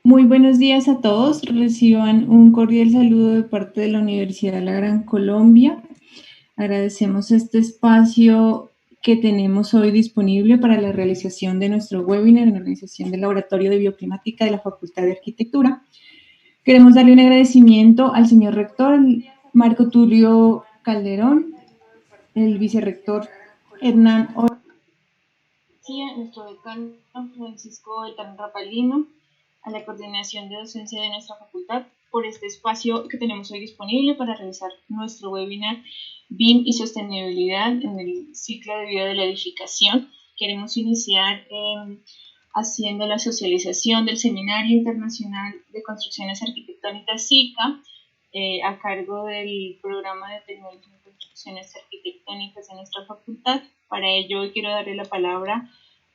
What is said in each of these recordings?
Muy buenos días a todos. Reciban un cordial saludo de parte de la Universidad de la Gran Colombia. Agradecemos este espacio que tenemos hoy disponible para la realización de nuestro webinar en organización del Laboratorio de Bioclimática de la Facultad de Arquitectura. Queremos darle un agradecimiento al señor rector Marco Tulio Calderón, el vicerrector Hernán García, nuestro decano Francisco Beltrán Rapalino, a la coordinación de docencia de nuestra facultad por este espacio que tenemos hoy disponible para realizar nuestro webinar BIM y sostenibilidad en el ciclo de vida de la edificación. Queremos iniciar haciendo la socialización del Seminario Internacional de Construcciones Arquitectónicas SICA a cargo del programa de tecnología en construcciones arquitectónicas de nuestra facultad. Para ello hoy quiero darle la palabra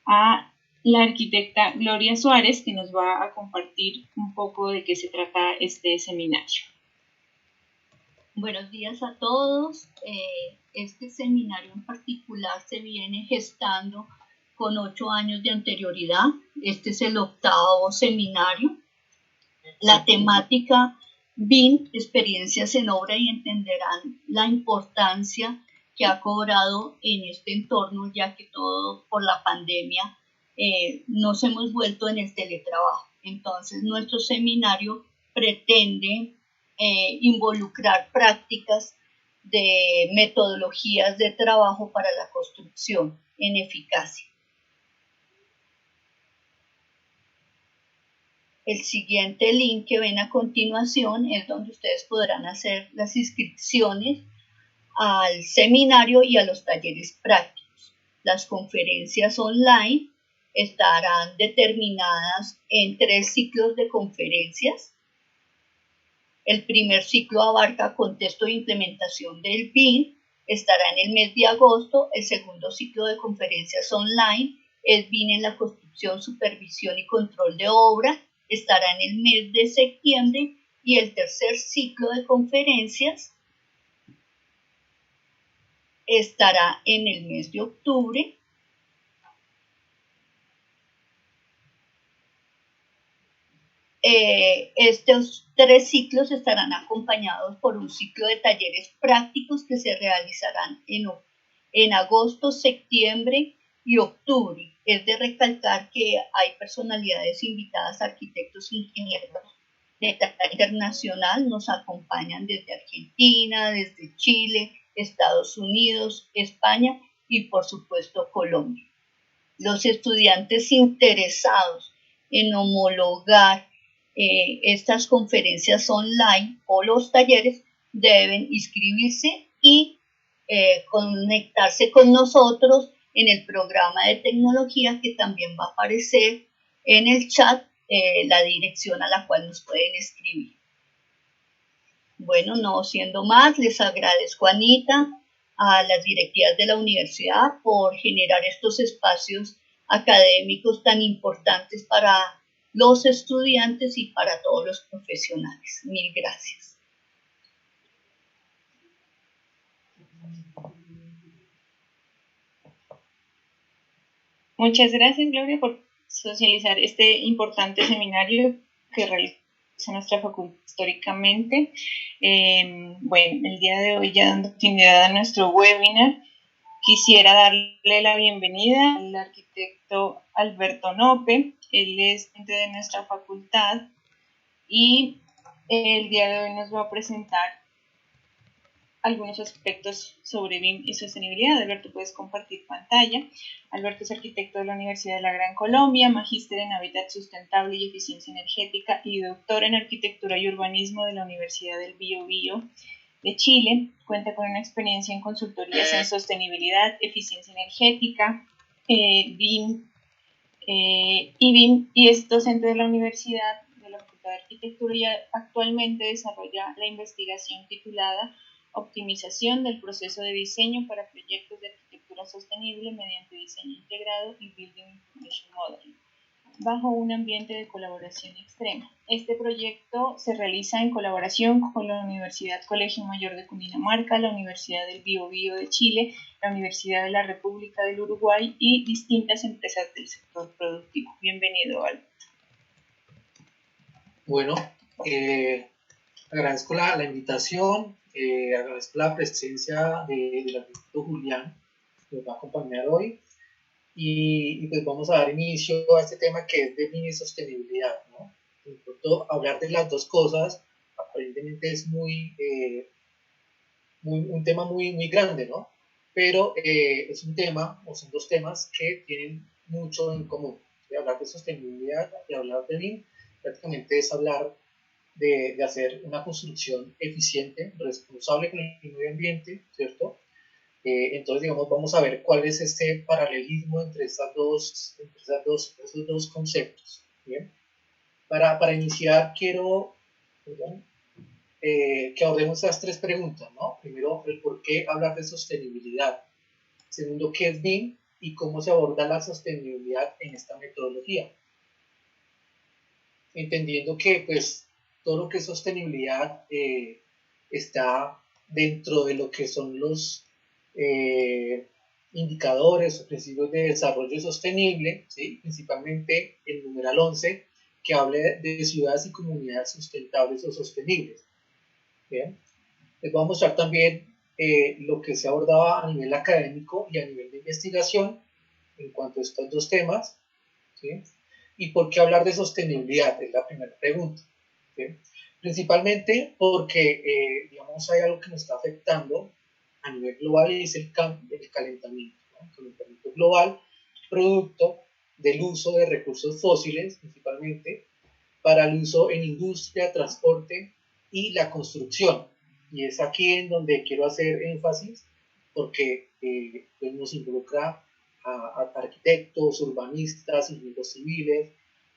a la arquitecta Gloria Suárez, que nos va a compartir un poco de qué se trata este seminario. Buenos días a todos. Este seminario en particular se viene gestando con 8 años de anterioridad. Este es el 8º seminario. La temática BIM, experiencias en obra, y entenderán la importancia que ha cobrado en este entorno, ya que todo por la pandemia nos hemos vuelto en el teletrabajo. Entonces, nuestro seminario pretende involucrar prácticas de metodologías de trabajo para la construcción en eficacia. El siguiente link que ven a continuación es donde ustedes podrán hacer las inscripciones al seminario y a los talleres prácticos. Las conferencias online estarán determinadas en 3 ciclos de conferencias. El primer ciclo abarca contexto de implementación del BIM, estará en el mes de agosto. El segundo ciclo de conferencias online es BIM en la construcción, supervisión y control de obra, estará en el mes de septiembre. Y el tercer ciclo de conferencias estará en el mes de octubre. Estos 3 ciclos estarán acompañados por un ciclo de talleres prácticos que se realizarán en agosto, septiembre y octubre. Es de recalcar que hay personalidades invitadas, arquitectos, ingenieros de talla internacional, nos acompañan desde Argentina, desde Chile, Estados Unidos, España y por supuesto Colombia. Los estudiantes interesados en homologar estas conferencias online o los talleres deben inscribirse y conectarse con nosotros en el programa de tecnología, que también va a aparecer en el chat la dirección a la cual nos pueden escribir. Bueno, no siendo más, les agradezco a Anita, a las directivas de la universidad por generar estos espacios académicos tan importantes para los estudiantes y para todos los profesionales. Mil gracias. Muchas gracias, Gloria, por socializar este importante seminario que realiza nuestra facultad históricamente. Bueno, el día de hoy, ya dando continuidad a nuestro webinar, quisiera darle la bienvenida al arquitecto Alberto Nope. Él es estudiante de nuestra facultad y el día de hoy nos va a presentar algunos aspectos sobre BIM y sostenibilidad. Alberto, puedes compartir pantalla. Alberto es arquitecto de la Universidad de la Gran Colombia, magíster en Hábitat Sustentable y Eficiencia Energética y doctor en Arquitectura y Urbanismo de la Universidad del Biobío de Chile. Cuenta con una experiencia en consultorías en sostenibilidad, eficiencia energética, BIM y es docente de la Universidad de la Facultad de Arquitectura y actualmente desarrolla la investigación titulada Optimización del proceso de diseño para proyectos de arquitectura sostenible mediante diseño integrado y Building Information Modeling, bajo un ambiente de colaboración extrema. Este proyecto se realiza en colaboración con la Universidad Colegio Mayor de Cundinamarca, la Universidad del Biobío de Chile, la Universidad de la República del Uruguay y distintas empresas del sector productivo. Bienvenido, Alberto. Bueno, agradezco la invitación, agradezco la presencia del arquitecto Julián, que nos va a acompañar hoy, y pues vamos a dar inicio a este tema que es de mini sostenibilidad, ¿no? Por tanto, hablar de las dos cosas aparentemente es un tema muy grande, ¿no? Pero es un tema, o son dos temas que tienen mucho en común. Hablar de sostenibilidad y hablar de BIM prácticamente es hablar de hacer una construcción eficiente, responsable con el medio ambiente, ¿cierto? Entonces, digamos, vamos a ver cuál es este paralelismo entre esos dos conceptos. ¿Bien? Para iniciar, quiero que abordemos esas tres preguntas, ¿no? Primero, el por qué hablar de sostenibilidad. Segundo, qué es BIM y cómo se aborda la sostenibilidad en esta metodología. Entendiendo que, pues, todo lo que es sostenibilidad está dentro de lo que son los indicadores o principios de desarrollo sostenible, ¿sí? Principalmente el numeral 11, que habla de ciudades y comunidades sustentables o sostenibles. ¿Bien? Les voy a mostrar también lo que se abordaba a nivel académico y a nivel de investigación en cuanto a estos dos temas, ¿sí? ¿Y por qué hablar de sostenibilidad? Es la primera pregunta. ¿Sí? Principalmente porque, digamos, hay algo que nos está afectando a nivel global y es el calentamiento, ¿no? El calentamiento global, producto del uso de recursos fósiles, principalmente, para el uso en industria, transporte y la construcción. Y es aquí en donde quiero hacer énfasis porque pues nos involucra a arquitectos, urbanistas, ingenieros civiles,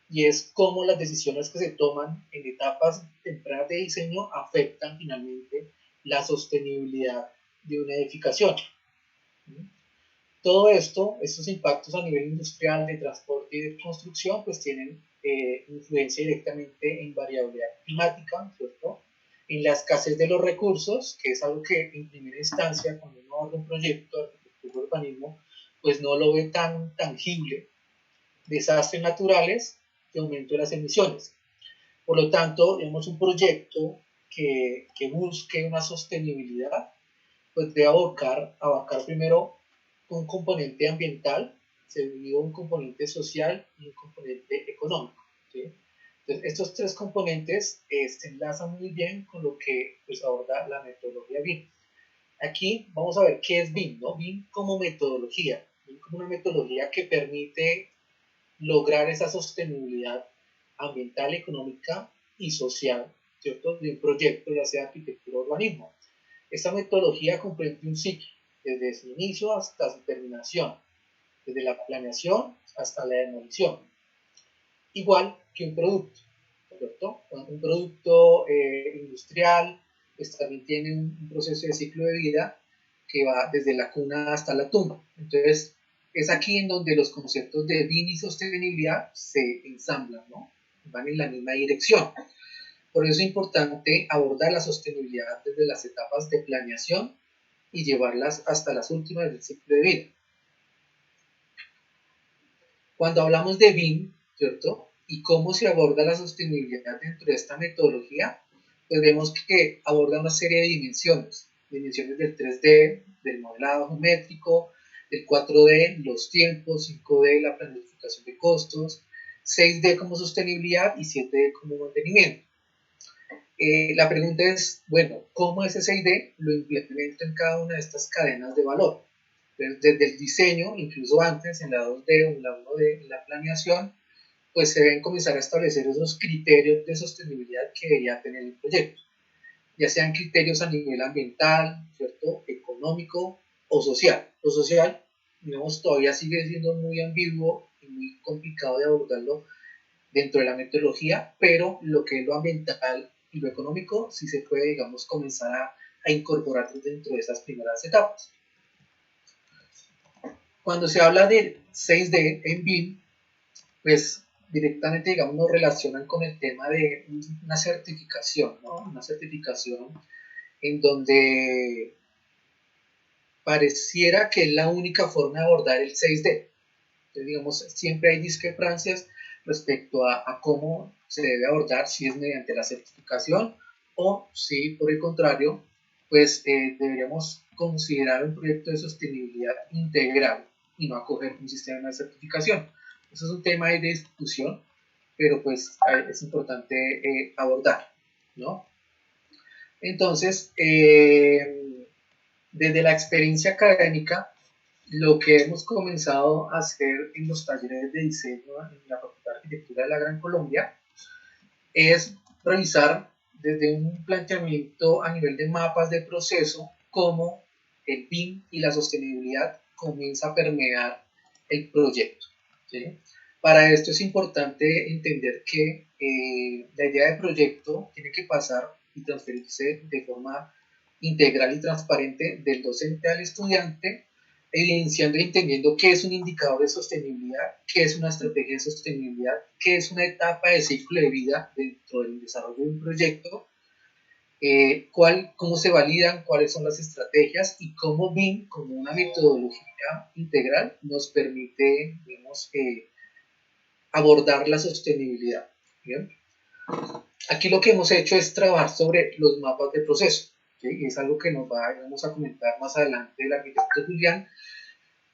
y es cómo las decisiones que se toman en etapas tempranas de diseño afectan finalmente la sostenibilidad de una edificación. Todo esto, estos impactos a nivel industrial, de transporte y de construcción, pues tienen influencia directamente en variabilidad climática, ¿cierto? En la escasez de los recursos, que es algo que en primera instancia, cuando uno aborda un proyecto de arquitectura y urbanismo, pues no lo ve tan tangible. Desastres naturales y aumento de las emisiones. Por lo tanto, tenemos un proyecto que busque una sostenibilidad, pues debe abarcar primero un componente ambiental, seguido un componente social y un componente económico. ¿Sí? Entonces, estos tres componentes se enlazan muy bien con lo que pues, aborda la metodología BIM. Aquí vamos a ver qué es BIM, ¿no? BIM como metodología, BIM como una metodología que permite lograr esa sostenibilidad ambiental, económica y social, ¿cierto? De un proyecto, ya sea arquitectura o urbanismo. Esta metodología comprende un ciclo, desde su inicio hasta su terminación, desde la planeación hasta la demolición. Igual que un producto, ¿cierto? Un producto industrial pues, también tiene un proceso de ciclo de vida que va desde la cuna hasta la tumba. Entonces, es aquí en donde los conceptos de BIM y sostenibilidad se ensamblan, ¿no? Van en la misma dirección. Por eso es importante abordar la sostenibilidad desde las etapas de planeación y llevarlas hasta las últimas del ciclo de vida. Cuando hablamos de BIM, ¿cierto? Y cómo se aborda la sostenibilidad dentro de esta metodología, pues vemos que aborda una serie de dimensiones del 3D, del modelado geométrico, del 4D, los tiempos, 5D, la planificación de costos, 6D como sostenibilidad y 7D como mantenimiento. La pregunta es, bueno, ¿cómo ese 6D lo implemento en cada una de estas cadenas de valor? Desde el diseño, incluso antes, en la 2D o en la 1D, en la planeación, pues se deben comenzar a establecer esos criterios de sostenibilidad que debería tener el proyecto, ya sean criterios a nivel ambiental, ¿cierto? Económico o social. Lo social, digamos, todavía sigue siendo muy ambiguo y muy complicado de abordarlo dentro de la metodología, pero lo que es lo ambiental y lo económico sí se puede, digamos, comenzar a incorporar dentro de esas primeras etapas. Cuando se habla de 6D en BIM, pues directamente, digamos, nos relacionan con el tema de una certificación, ¿no? Una certificación en donde pareciera que es la única forma de abordar el 6D. Entonces, digamos, siempre hay discrepancias respecto a cómo se debe abordar, si es mediante la certificación o si por el contrario, pues deberíamos considerar un proyecto de sostenibilidad integral y no acoger un sistema de certificación. Eso es un tema de discusión, pero pues es importante abordar, ¿no? Entonces, desde la experiencia académica, lo que hemos comenzado a hacer en los talleres de diseño en la Facultad de Arquitectura de la Gran Colombia es revisar desde un planteamiento a nivel de mapas de proceso cómo el BIM y la sostenibilidad comienza a permear el proyecto, ¿sí? Para esto es importante entender que la idea de proyecto tiene que pasar y transferirse de forma integral y transparente del docente al estudiante, evidenciando y entendiendo qué es un indicador de sostenibilidad, qué es una estrategia de sostenibilidad, qué es una etapa de ciclo de vida dentro del desarrollo de un proyecto, cómo se validan, cuáles son las estrategias y cómo BIM, como una metodología integral, nos permite, digamos, abordar la sostenibilidad. ¿Bien? Aquí lo que hemos hecho es trabajar sobre los mapas de proceso, ¿sí? Y es algo que nos vamos a comentar más adelante el arquitecto Julián,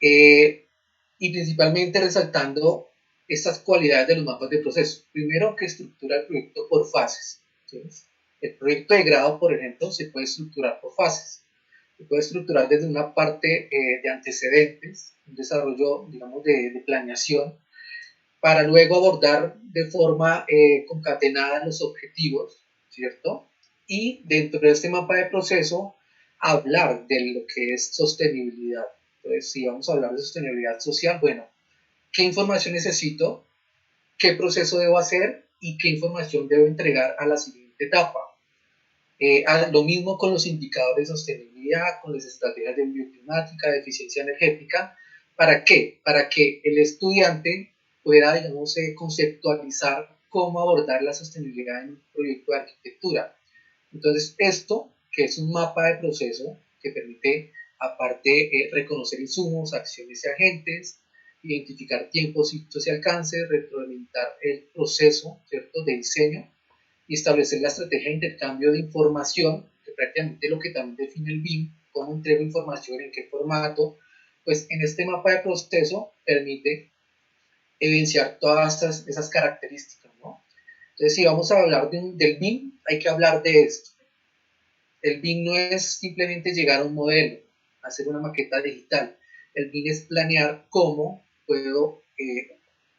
y principalmente resaltando estas cualidades de los mapas de proceso. Primero, que estructura el proyecto por fases, ¿sí? El proyecto de grado, por ejemplo, se puede estructurar por fases. Se puede estructurar desde una parte de antecedentes, un desarrollo, digamos, de planeación, para luego abordar de forma concatenada los objetivos, ¿cierto? Y dentro de este mapa de proceso, hablar de lo que es sostenibilidad. Entonces, si vamos a hablar de sostenibilidad social, bueno, ¿qué información necesito? ¿Qué proceso debo hacer? ¿Y qué información debo entregar a la siguiente etapa? Lo mismo con los indicadores de sostenibilidad, con las estrategias de bioclimática, de eficiencia energética. ¿Para qué? Para que el estudiante pueda, digamos, conceptualizar cómo abordar la sostenibilidad en un proyecto de arquitectura. Entonces, esto, que es un mapa de proceso que permite, aparte, reconocer insumos, acciones y agentes, identificar tiempos, hitos y alcances, retroalimentar el proceso, ¿cierto?, de diseño, y establecer la estrategia de intercambio de información, que prácticamente lo que también define el BIM, cómo entrego información, en qué formato, pues en este mapa de proceso permite evidenciar todas esas características, ¿no? Entonces, si vamos a hablar del BIM, hay que hablar de esto. El BIM no es simplemente llegar a un modelo, hacer una maqueta digital. El BIM es planear cómo puedo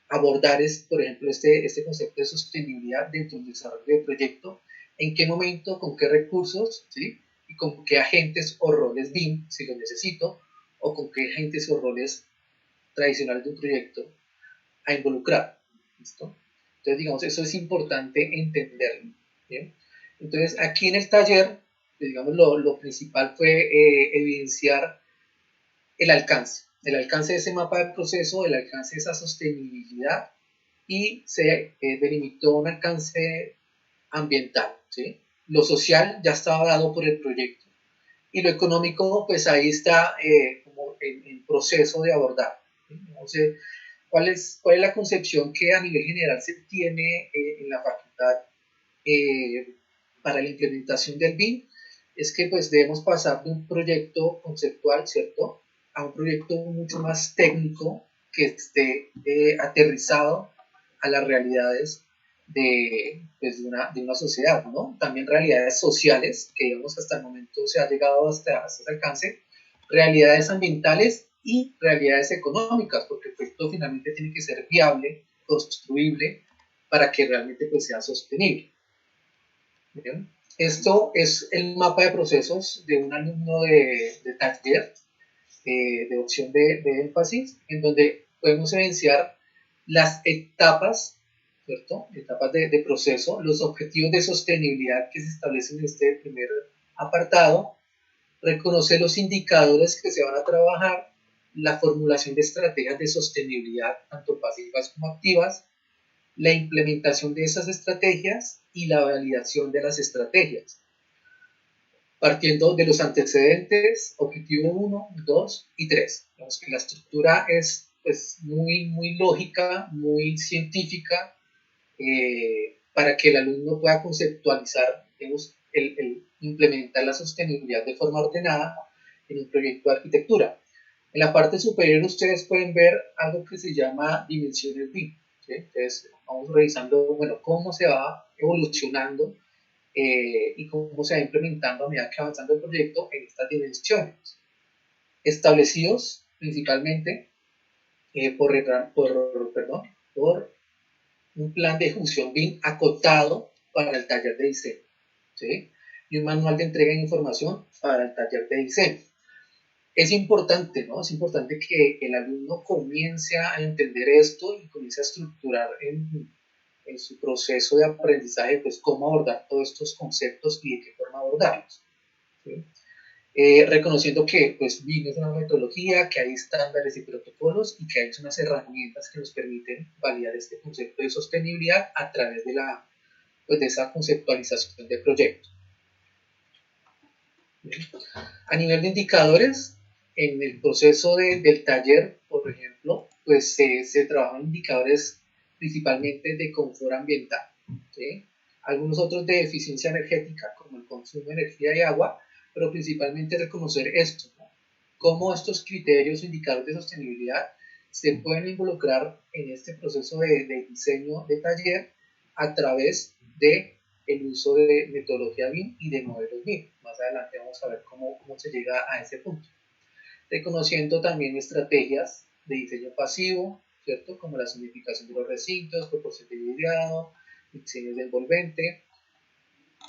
abordar, por ejemplo, este concepto de sostenibilidad dentro del desarrollo del proyecto, en qué momento, con qué recursos, ¿sí? Y con qué agentes o roles BIM, si lo necesito, o con qué agentes o roles tradicionales de un proyecto a involucrar. ¿Listo? Entonces, digamos, eso es importante entenderlo. ¿Bien? Entonces, aquí en el taller, digamos, lo principal fue evidenciar el alcance de ese mapa de proceso, el alcance de esa sostenibilidad, y se delimitó un alcance ambiental, ¿sí? Lo social ya estaba dado por el proyecto, y lo económico, pues ahí está como en proceso de abordar, ¿sí? Entonces, ¿cuál es la concepción que a nivel general se tiene en la facultad para la implementación del BIM? Es que pues debemos pasar de un proyecto conceptual, ¿cierto?, a un proyecto mucho más técnico que esté aterrizado a las realidades pues, de una sociedad, ¿no? También realidades sociales, que digamos hasta el momento se ha llegado hasta ese alcance, realidades ambientales y realidades económicas, porque el proyecto finalmente tiene que ser viable, construible, para que realmente pues, sea sostenible. ¿Bien? Esto es el mapa de procesos de un alumno de taller de opción de énfasis, en donde podemos evidenciar las etapas, ¿cierto? Etapas de proceso, los objetivos de sostenibilidad que se establecen en este primer apartado, reconocer los indicadores que se van a trabajar, la formulación de estrategias de sostenibilidad, tanto pasivas como activas, la implementación de esas estrategias y la validación de las estrategias, partiendo de los antecedentes, objetivo 1, 2 y 3. Vemos que la estructura es pues muy lógica, muy científica, para que el alumno pueda conceptualizar, digamos, el implementar la sostenibilidad de forma ordenada en un proyecto de arquitectura. En la parte superior ustedes pueden ver algo que se llama dimensiones BIM. ¿Sí? Entonces vamos revisando, bueno, cómo se va evolucionando y cómo se va implementando a medida que avanzando el proyecto en estas dimensiones, establecidos principalmente por un plan de ejecución BIM acotado para el taller de diseño, ¿sí? Y un manual de entrega de información para el taller de diseño. Es importante, ¿no? Es importante que el alumno comience a entender esto y comience a estructurar en su proceso de aprendizaje, pues cómo abordar todos estos conceptos y de qué forma abordarlos, ¿sí? Reconociendo que pues BIM es una metodología, que hay estándares y protocolos y que hay unas herramientas que nos permiten validar este concepto de sostenibilidad a través de, de esa conceptualización de proyectos. A nivel de indicadores, en el proceso del taller, por ejemplo, pues se trabajan indicadores principalmente de confort ambiental, ¿sí? Algunos otros de eficiencia energética, como el consumo de energía y agua, pero principalmente reconocer esto, ¿no? Cómo estos criterios o indicadores de sostenibilidad se pueden involucrar en este proceso de diseño de taller a través de el uso de metodología BIM y de modelos BIM. Más adelante vamos a ver cómo se llega a ese punto. Reconociendo también estrategias de diseño pasivo, ¿cierto? Como la zonificación de los recintos, proporción de vidriado, diseño de envolvente,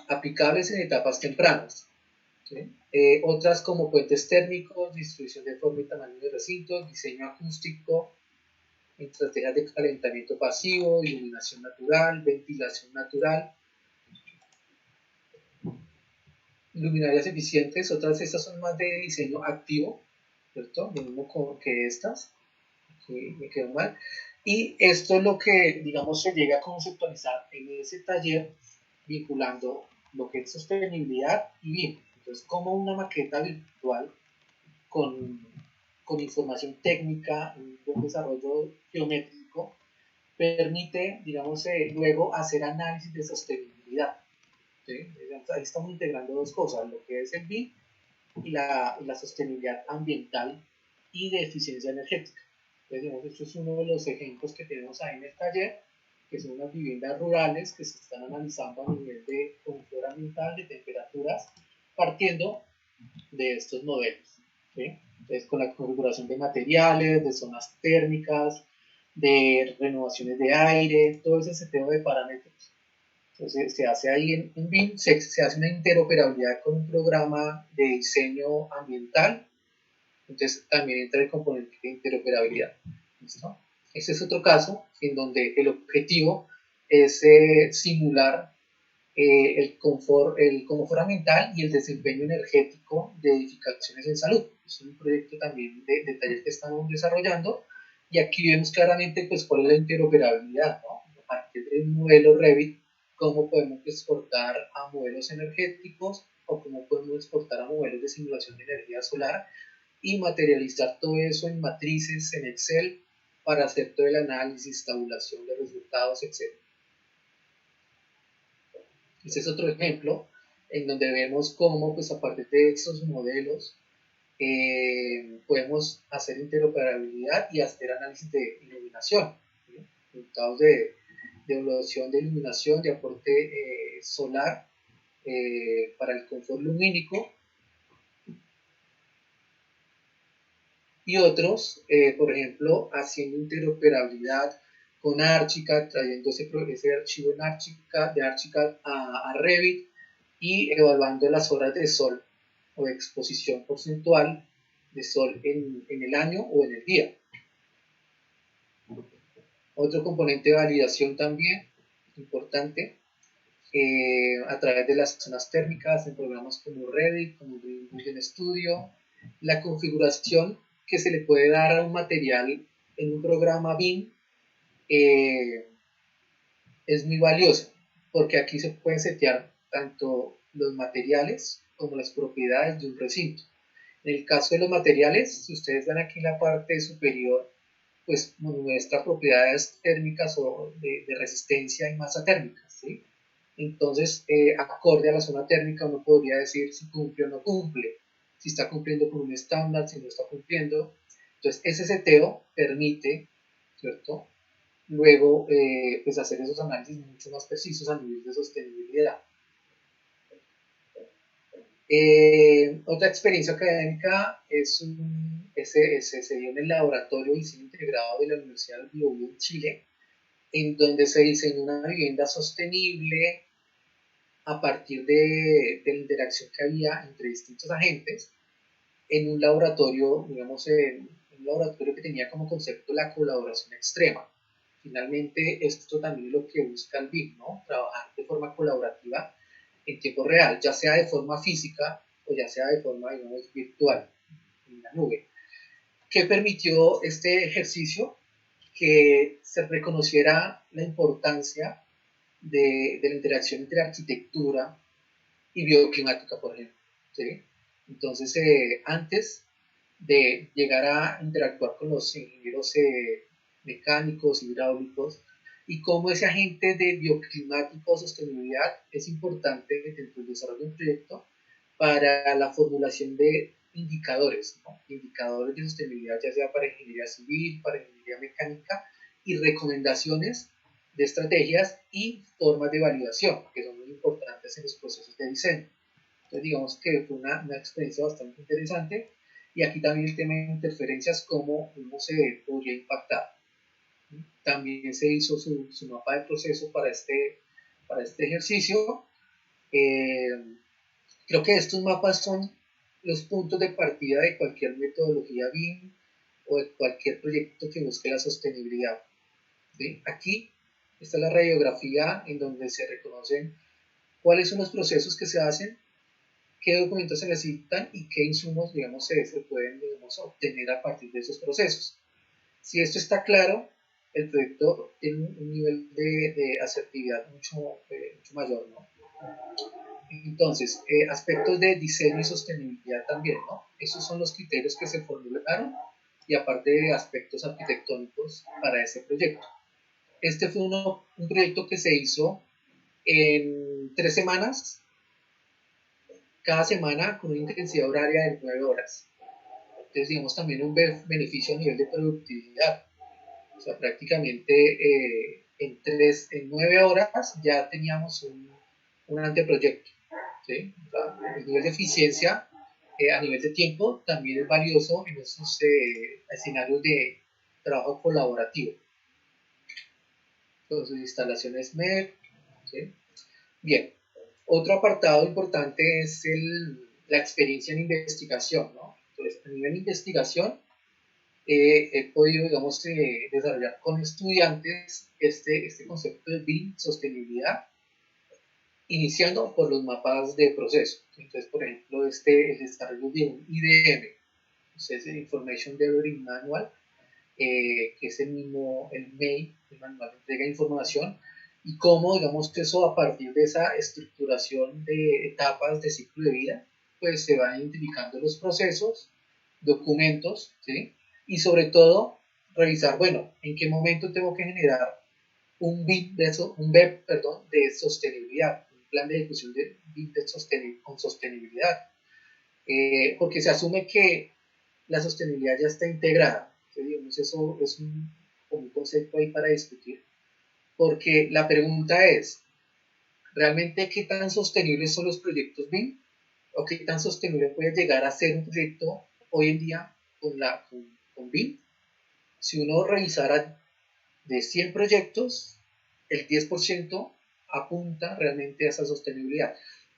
aplicables en etapas tempranas, ¿sí? Otras como puentes térmicos, distribución de forma y tamaño de recintos, diseño acústico, estrategias de calentamiento pasivo, iluminación natural, ventilación natural, luminarias eficientes. Otras estas son más de diseño activo, ¿cierto? Lo mismo que estas, que me quedó mal. Y esto es lo que, digamos, se llega a conceptualizar en ese taller, vinculando lo que es sostenibilidad y BIM. Entonces, como una maqueta virtual con información técnica, un desarrollo geométrico, permite, digamos, luego hacer análisis de sostenibilidad. ¿Sí? Ahí estamos integrando dos cosas, lo que es el BIM y la sostenibilidad ambiental y de eficiencia energética. Entonces, digamos, esto es uno de los ejemplos que tenemos ahí en el taller, que son unas viviendas rurales que se están analizando a nivel de confort ambiental, de temperaturas, partiendo de estos modelos, ¿sí? Entonces, con la configuración de materiales, de zonas térmicas, de renovaciones de aire, todo ese seteo de parámetros. Entonces, se hace ahí en BIM, se hace una interoperabilidad con un programa de diseño ambiental. Entonces, también entra el componente de interoperabilidad. ¿Listo? Este es otro caso en donde el objetivo es simular el confort ambiental y el desempeño energético de edificaciones en salud. Es un proyecto también de taller que estamos desarrollando y aquí vemos claramente pues, cuál es la interoperabilidad, ¿no? A partir de un modelo Revit, cómo podemos exportar a modelos energéticos o cómo podemos exportar a modelos de simulación de energía solar y materializar todo eso en matrices, en Excel, para hacer todo el análisis, tabulación de resultados, etc. Este es otro ejemplo en donde vemos cómo, pues a partir de estos modelos, podemos hacer interoperabilidad y hacer análisis de iluminación, ¿sí? Resultados de evaluación de iluminación, de aporte solar para el confort lumínico, y otros, por ejemplo, haciendo interoperabilidad con Archicad, trayendo ese archivo en Archicad a Revit y evaluando las horas de sol o de exposición porcentual de sol en el año o en el día. Otro componente de validación también importante, a través de las zonas térmicas en programas como Revit, como Dream Vision Studio, la configuración que se le puede dar a un material en un programa BIM es muy valiosa, porque aquí se pueden setear tanto los materiales como las propiedades de un recinto. En el caso de los materiales, si ustedes ven aquí en la parte superior, pues muestra propiedades térmicas o de resistencia y masa térmica, ¿sí? Entonces, acorde a la zona térmica, uno podría decir si cumple o no cumple, si está cumpliendo con un estándar, si no está cumpliendo. Entonces, ese seteo permite, ¿cierto? Luego, pues hacer esos análisis mucho más precisos a nivel de sostenibilidad. Otra experiencia académica se dio en el laboratorio de diseño integrado de la Universidad del Biobío en Chile, en donde se diseñó una vivienda sostenible a partir de la interacción que había entre distintos agentes en un laboratorio, digamos, en un laboratorio que tenía como concepto la colaboración extrema. Finalmente, esto también es lo que busca el BIM, ¿no? Trabajar de forma colaborativa en tiempo real, ya sea de forma física o ya sea de forma, digamos, virtual, en la nube. ¿Qué permitió este ejercicio? Que se reconociera la importancia de la interacción entre arquitectura y bioclimática, por ejemplo, ¿sí? Entonces, antes de llegar a interactuar con los ingenieros mecánicos, hidráulicos, y cómo ese agente de bioclimático o sostenibilidad es importante dentro del desarrollo de un proyecto para la formulación de indicadores, ¿no? Indicadores de sostenibilidad, ya sea para ingeniería civil, para ingeniería mecánica, y recomendaciones de estrategias y formas de validación, que son muy importantes en los procesos de diseño. Entonces, digamos que fue una experiencia bastante interesante. Y aquí también el tema de interferencias, cómo se podría impactar. También se hizo su mapa de proceso para este ejercicio. Creo que estos mapas son los puntos de partida de cualquier metodología BIM o de cualquier proyecto que busque la sostenibilidad. ¿Sí? Aquí está la radiografía en donde se reconocen cuáles son los procesos que se hacen, qué documentos se necesitan y qué insumos, digamos, se pueden, digamos, obtener a partir de esos procesos. Si esto está claro, el proyecto tiene un nivel de asertividad mucho mayor, ¿no? Entonces, aspectos de diseño y sostenibilidad también, ¿no? Esos son los criterios que se formularon y aparte de aspectos arquitectónicos para ese proyecto. Este fue un proyecto que se hizo en 3 semanas, cada semana con una intensidad horaria de 9 horas. Entonces, digamos, también un beneficio a nivel de productividad. O sea, prácticamente en 9 horas ya teníamos un anteproyecto. ¿Sí? O sea, el nivel de eficiencia a nivel de tiempo también es valioso en esos escenarios de trabajo colaborativo. Entonces, instalaciones MEP. ¿Sí? Bien, otro apartado importante es la experiencia en investigación, ¿no? Entonces, a nivel de investigación, he podido, digamos, desarrollar con estudiantes este concepto de BIM, sostenibilidad, iniciando por los mapas de proceso. Entonces, por ejemplo, el desarrollo de un IDM, entonces el Information Delivery Manual, que es el MEI, el Manual de Entrega de Información, y cómo, digamos, que eso a partir de esa estructuración de etapas de ciclo de vida, pues se van identificando los procesos, documentos, ¿sí? Y sobre todo, revisar, bueno, en qué momento tengo que generar un BIM de sostenibilidad, un plan de ejecución de BIM con sostenibilidad, porque se asume que la sostenibilidad ya está integrada. Entonces, digamos, eso es un concepto ahí para discutir, porque la pregunta es, ¿realmente qué tan sostenibles son los proyectos BIM? ¿O qué tan sostenible puede llegar a ser un proyecto hoy en día con BIM? Si uno revisara de 100 proyectos, el 10% apunta realmente a esa sostenibilidad.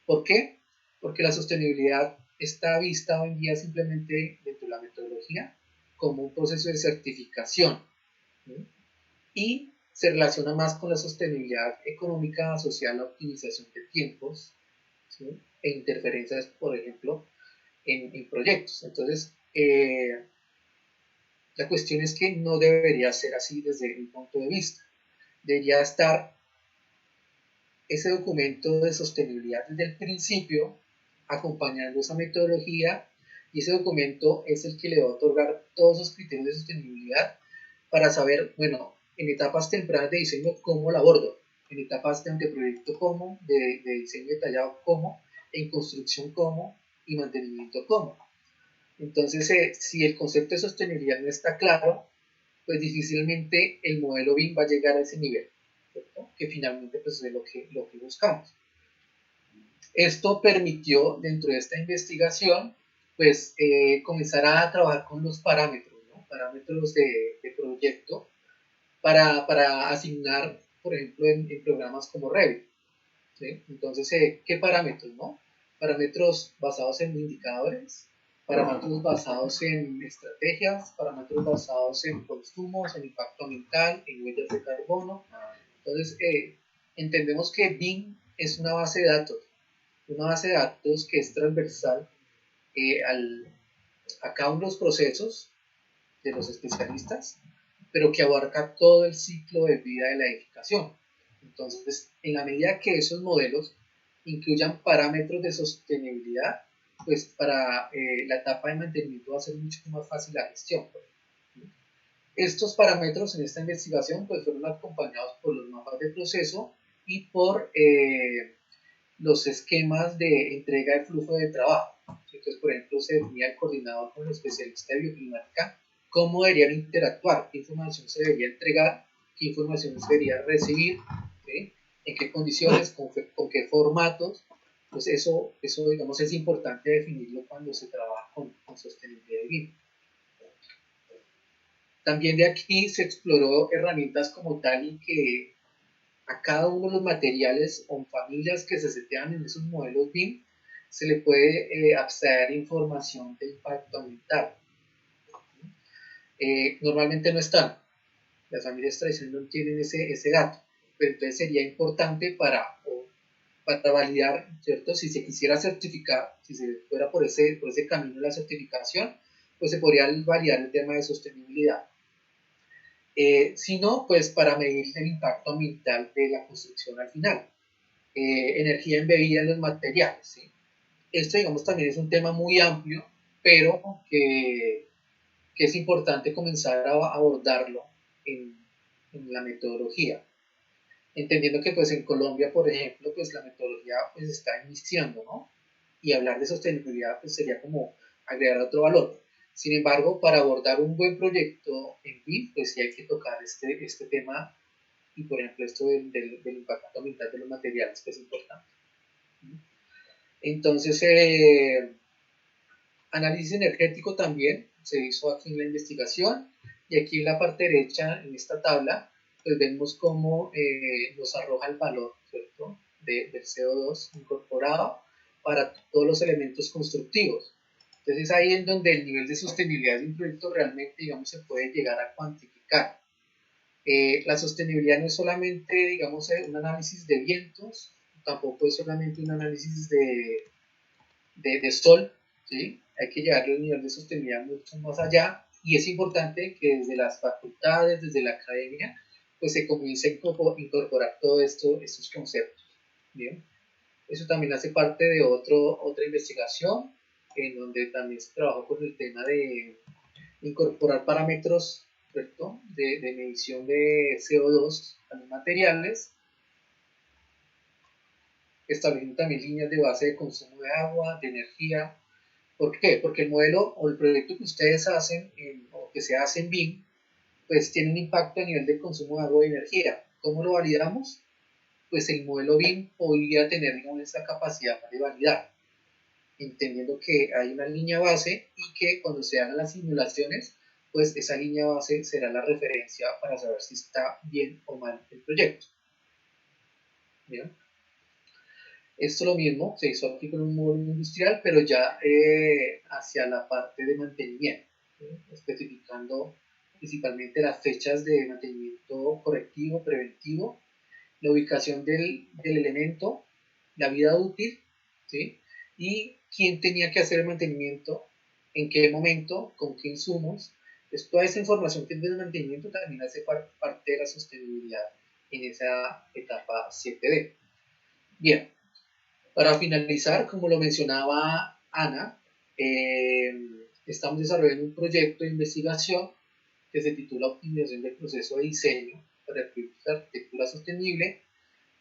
¿Por qué? Porque la sostenibilidad está vista hoy en día simplemente dentro de la metodología como un proceso de certificación, ¿sí? Y se relaciona más con la sostenibilidad económica asociada a la optimización de tiempos, ¿sí? E interferencias, por ejemplo, en proyectos. Entonces, la cuestión es que no debería ser así desde mi punto de vista. Debería estar ese documento de sostenibilidad desde el principio, acompañando esa metodología, y ese documento es el que le va a otorgar todos esos criterios de sostenibilidad para saber, bueno, en etapas tempranas de diseño, cómo la abordo, en etapas de anteproyecto, cómo, de diseño detallado, cómo, en construcción, cómo, y mantenimiento, cómo. Entonces, si el concepto de sostenibilidad no está claro, pues difícilmente el modelo BIM va a llegar a ese nivel, ¿cierto? Que finalmente pues, es lo que buscamos. Esto permitió, dentro de esta investigación, pues comenzar a trabajar con los parámetros, ¿no? Parámetros de proyecto para asignar, por ejemplo, en programas como Revit, ¿sí? Entonces, ¿qué parámetros, no? Parámetros basados en indicadores, parámetros basados en estrategias, parámetros basados en consumos, en impacto ambiental, en huellas de carbono. Entonces, entendemos que BIM es una base de datos que es transversal a cada uno de los procesos de los especialistas, pero que abarca todo el ciclo de vida de la edificación. Entonces, en la medida que esos modelos incluyan parámetros de sostenibilidad, pues para la etapa de mantenimiento va a ser mucho más fácil la gestión. Estos parámetros en esta investigación pues, fueron acompañados por los mapas de proceso y por los esquemas de entrega de flujo de trabajo. Entonces, por ejemplo, se definía el coordinador con el especialista de bioclimática cómo deberían interactuar, qué información se debería entregar, qué información se debería recibir, ¿sí? En qué condiciones, con qué formatos. Pues eso, digamos, es importante definirlo cuando se trabaja con sostenibilidad de BIM. También de aquí se exploró herramientas como tal y que a cada uno de los materiales o familias que se setean en esos modelos BIM se le puede abstraer información de impacto ambiental. Normalmente no están, las familias tradicionales no tienen ese dato, pero entonces sería importante para validar, ¿cierto? Si se quisiera certificar, si se fuera por ese camino de la certificación, pues se podría validar el tema de sostenibilidad. Si no, pues para medir el impacto ambiental de la construcción al final. Energía embebida en los materiales, ¿sí? Esto, digamos, también es un tema muy amplio, pero que es importante comenzar a abordarlo en la metodología. Entendiendo que pues en Colombia, por ejemplo, pues la metodología pues está iniciando, ¿no? Y hablar de sostenibilidad pues sería como agregar otro valor. Sin embargo, para abordar un buen proyecto en BIM, pues sí hay que tocar este tema y, por ejemplo, esto del impacto ambiental de los materiales, que es importante. Entonces, análisis energético también se hizo aquí en la investigación, y aquí en la parte derecha, en esta tabla, pues vemos cómo nos arroja el valor, ¿cierto?, del CO2 incorporado para todos los elementos constructivos. Entonces ahí es donde el nivel de sostenibilidad de un proyecto realmente, digamos, se puede llegar a cuantificar. La sostenibilidad no es solamente, digamos, un análisis de vientos, tampoco es solamente un análisis de sol, ¿sí? Hay que llevarle un nivel de sostenibilidad mucho más allá, y es importante que desde las facultades, desde la academia, pues se comience a incorporar todo estos conceptos, ¿bien? Eso también hace parte de otra investigación, en donde también se trabajó con el tema de incorporar parámetros, ¿cierto?, de medición de CO2 a los materiales, estableciendo también líneas de base de consumo de agua, de energía. ¿Por qué? Porque el modelo o el proyecto que ustedes hacen o que se hace en BIM, pues tiene un impacto a nivel de consumo de agua y energía. ¿Cómo lo validamos? Pues el modelo BIM podría tener, digamos, esa capacidad de validar, entendiendo que hay una línea base y que cuando se hagan las simulaciones, pues esa línea base será la referencia para saber si está bien o mal el proyecto. ¿Bien? Esto lo mismo se hizo aquí con un módulo industrial, pero ya hacia la parte de mantenimiento, ¿sí?, especificando principalmente las fechas de mantenimiento correctivo, preventivo, la ubicación del elemento, la vida útil, ¿sí?, y quién tenía que hacer el mantenimiento, en qué momento, con qué insumos. Pues toda esa información que es del mantenimiento también hace parte de la sostenibilidad en esa etapa 7D. Bien, para finalizar, como lo mencionaba Ana, estamos desarrollando un proyecto de investigación que se titula Optimización del proceso de diseño para el proyecto de arquitectura sostenible,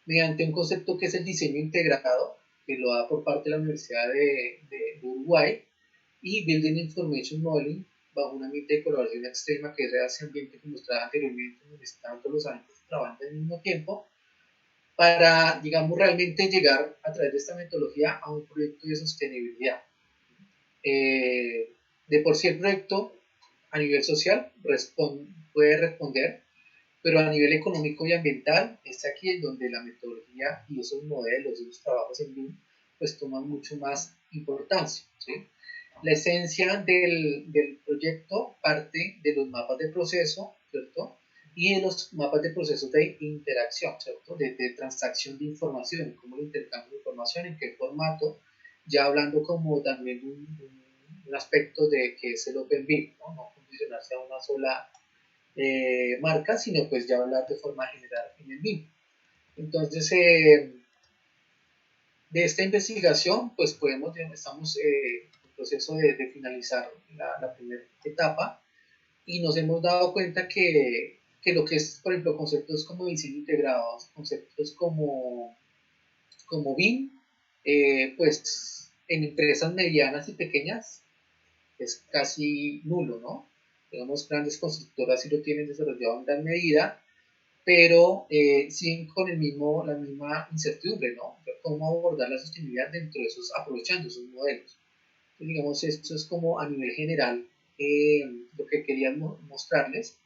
mediante un concepto que es el diseño integrado, que lo da por parte de la Universidad de Uruguay, y Building Information Modeling, bajo un ambiente de colaboración extrema, que es ese ambiente que mostraba anteriormente, donde estaban todos los agentes trabajando al mismo tiempo, para, digamos, realmente llegar a través de esta metodología a un proyecto de sostenibilidad. De por sí el proyecto a nivel social puede responder, pero a nivel económico y ambiental es aquí donde la metodología y esos modelos y los trabajos en BIM pues toman mucho más importancia, ¿sí? La esencia del proyecto parte de los mapas de proceso, ¿cierto? Y de los mapas de proceso de interacción, ¿cierto? De transacción de información, cómo el intercambio de información, en qué formato, ya hablando como también un aspecto de que es el Open BIM, ¿no? No condicionarse a una sola marca, sino pues ya hablar de forma general en el BIM. Entonces, de esta investigación, pues estamos en proceso de finalizar la primera etapa y nos hemos dado cuenta que lo que es, por ejemplo, conceptos como diseño integrado, conceptos como BIM, pues en empresas medianas y pequeñas es casi nulo, ¿no? Digamos, grandes constructoras sí lo tienen desarrollado en gran medida, pero siguen con la misma incertidumbre, ¿no? Cómo abordar la sostenibilidad dentro de esos, aprovechando esos modelos. Entonces, digamos, esto es como a nivel general lo que queríamos mostrarles.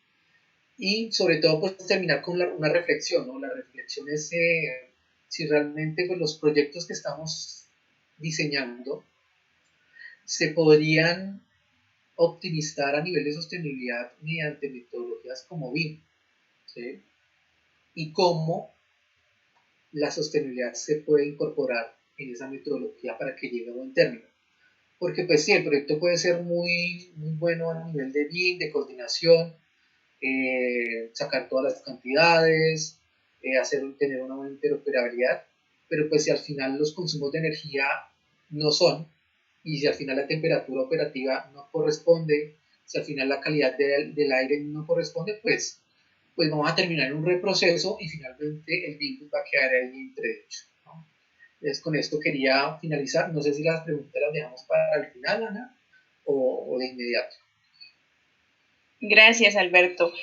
Y sobre todo, pues terminar con una reflexión, ¿no? La reflexión es si realmente pues, los proyectos que estamos diseñando se podrían optimizar a nivel de sostenibilidad mediante metodologías como BIM, ¿sí? Y cómo la sostenibilidad se puede incorporar en esa metodología para que llegue a buen término. Porque pues sí, el proyecto puede ser muy bueno a nivel de BIM, de coordinación, sacar todas las cantidades, tener una buena interoperabilidad, pero pues si al final los consumos de energía no son, y si al final la temperatura operativa no corresponde, si al final la calidad del aire no corresponde, pues vamos a terminar en un reproceso y finalmente el BIM va a quedar ahí entredicho, ¿no? Entonces con esto quería finalizar, no sé si las preguntas las dejamos para el final, Ana, o de inmediato. Gracias, Alberto.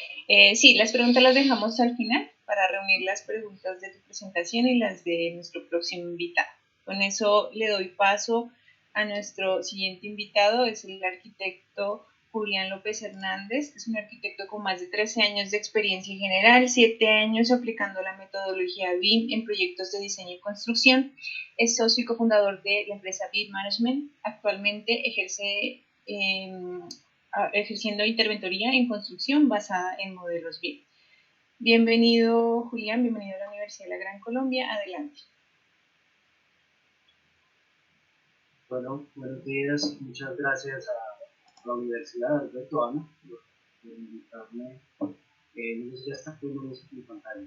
Sí, las preguntas las dejamos al final para reunir las preguntas de tu presentación y las de nuestro próximo invitado. Con eso le doy paso a nuestro siguiente invitado, es el arquitecto Julián López Hernández. Es un arquitecto con más de 13 años de experiencia en general, 7 años aplicando la metodología BIM en proyectos de diseño y construcción. Es socio y cofundador de la empresa BIM Management. Actualmente ejerciendo interventoría en construcción basada en modelos BIM. Bienvenido, Julián, bienvenido a la Universidad de la Gran Colombia. Adelante. Bueno, buenos días. Muchas gracias a la Universidad Alberto Ana por invitarme. No sé si ya está poniendo mi pantalla.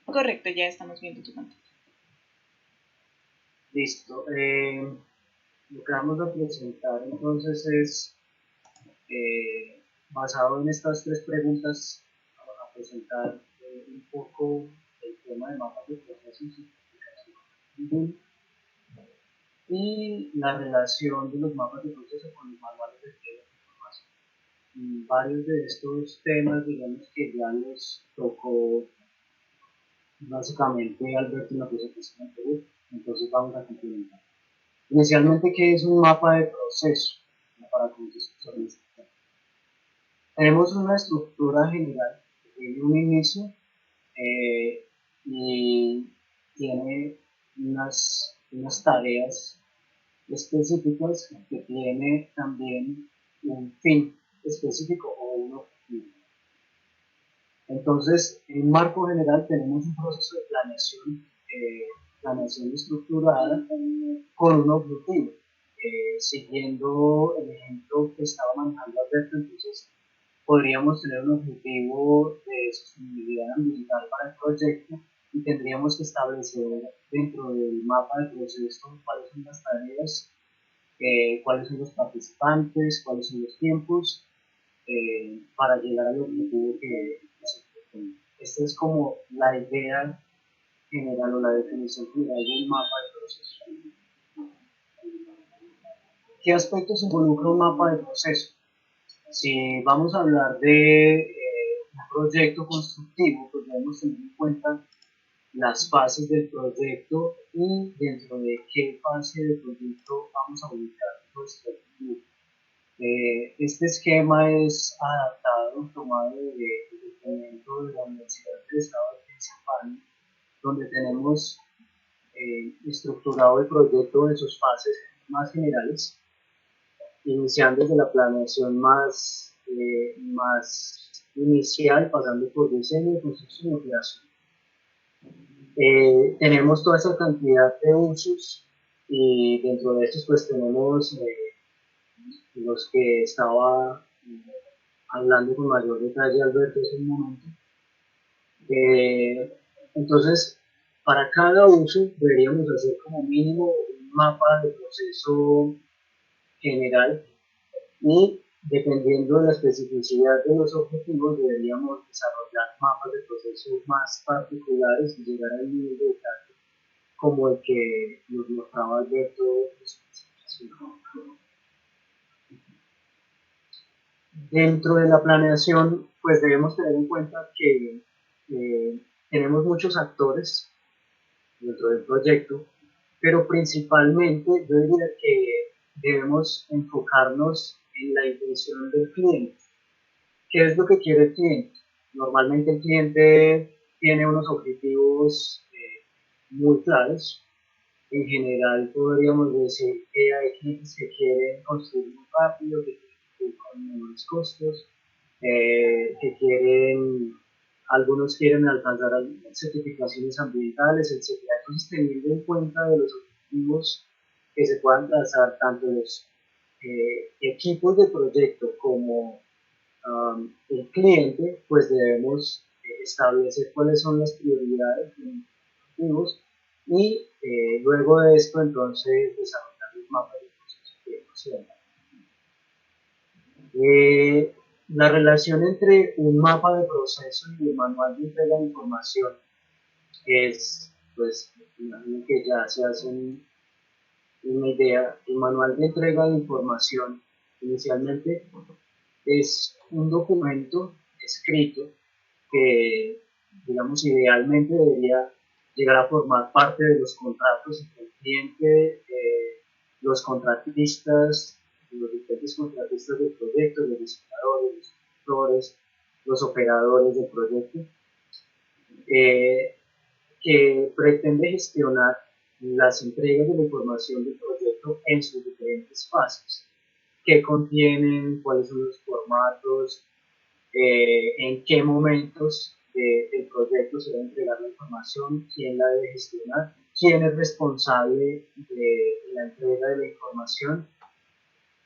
Correcto, ya estamos viendo tu pantalla. Listo. Lo que vamos a presentar entonces es, basado en estas tres preguntas, vamos a presentar un poco el tema de mapas de procesos y la relación de los mapas de proceso con los manuales de empleo de información. Y varios de estos temas, digamos que ya los tocó básicamente Alberto en la presentación anterior, entonces vamos a complementar. Inicialmente, ¿qué es un mapa de proceso? Para contextualizar. Tenemos una estructura general que tiene un inicio y tiene unas tareas específicas que tiene también un fin específico o un objetivo. Entonces, en marco general tenemos un proceso de planeación estructurada con un objetivo. Siguiendo el ejemplo que estaba manejando Alberto, entonces podríamos tener un objetivo de sostenibilidad ambiental para el proyecto y tendríamos que establecer dentro del mapa de proceso cuáles son las tareas cuáles son los participantes, cuáles son los tiempos, para llegar al objetivo que se propone. Esta es como la idea general o la definición general del mapa de proceso. ¿Qué aspectos involucra un mapa de proceso? Si vamos a hablar de un proyecto constructivo, pues debemos tener en cuenta las fases del proyecto y dentro de qué fase del proyecto vamos a ubicar nuestro objetivo. Este esquema es adaptado, tomado del documento de la Universidad del Estado de Pensilvania, donde tenemos estructurado el proyecto en sus fases más generales, iniciando desde la planeación más inicial, pasando por diseño, construcción y operación. Tenemos toda esa cantidad de usos y dentro de estos pues tenemos los que estaba hablando con mayor detalle Alberto hace un momento. Entonces, para cada uso deberíamos hacer como mínimo un mapa de proceso general y dependiendo de la especificidad de los objetivos deberíamos desarrollar mapas de proceso más particulares y llegar al nivel de detalle como el que nos mostraba Alberto en su presentación. Dentro de la planeación, pues debemos tener en cuenta que tenemos muchos actores dentro del proyecto, pero principalmente yo diría que debemos enfocarnos en la intención del cliente. ¿Qué es lo que quiere el cliente? Normalmente el cliente tiene unos objetivos muy claros. En general podríamos decir que hay clientes que quieren construir muy rápido, que quieren construir con menores costos, que quieren, algunos quieren alcanzar certificaciones ambientales, etc. Entonces, teniendo en cuenta de los objetivos que se puedan trazar tanto los equipos de proyecto como el cliente, pues debemos establecer cuáles son las prioridades de los objetivos y luego de esto entonces desarrollar los mapas de procesos de ejecución. La relación entre un mapa de proceso y el manual de entrega de información es, pues, imagino que ya se hace una idea. El manual de entrega de información inicialmente es un documento escrito que, digamos, idealmente debería llegar a formar parte de los contratos entre el cliente, los contratistas, los diferentes contratistas del proyecto, los diseñadores, los constructores, los operadores del proyecto, que pretende gestionar las entregas de la información del proyecto en sus diferentes fases, qué contienen, cuáles son los formatos, en qué momentos del proyecto se debe entregar la información, quién la debe gestionar, quién es responsable de la entrega de la información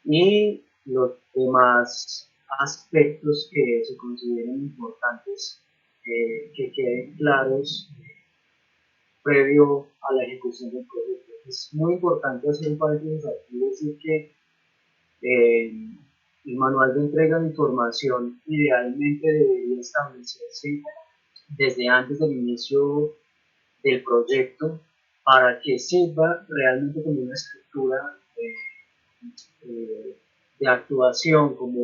y los demás aspectos que se consideren importantes que queden claros previo a la ejecución del proyecto. Es muy importante hacer un paréntesis aquí y decir que el manual de entrega de información idealmente debería establecerse desde antes del inicio del proyecto para que sirva realmente como una estructura de actuación, como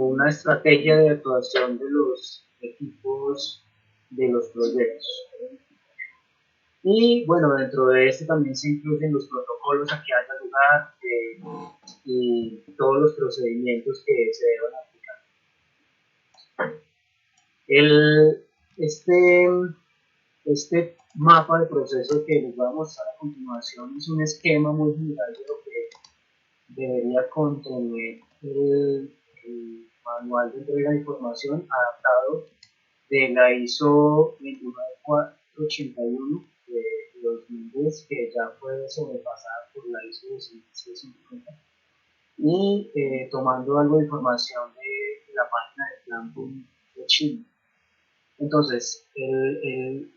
una estrategia de actuación de los equipos de los proyectos. Y bueno, dentro de este también se incluyen los protocolos a que haya lugar y todos los procedimientos que se deban aplicar. Este mapa de proceso que les voy a mostrar a continuación es un esquema muy general de lo que debería contener el manual de entrega de información adaptado de la ISO 29481 de 2010, que ya fue sobrepasada por la ISO 16650, y tomando algo de información de la página de Plan de Chile. Entonces, el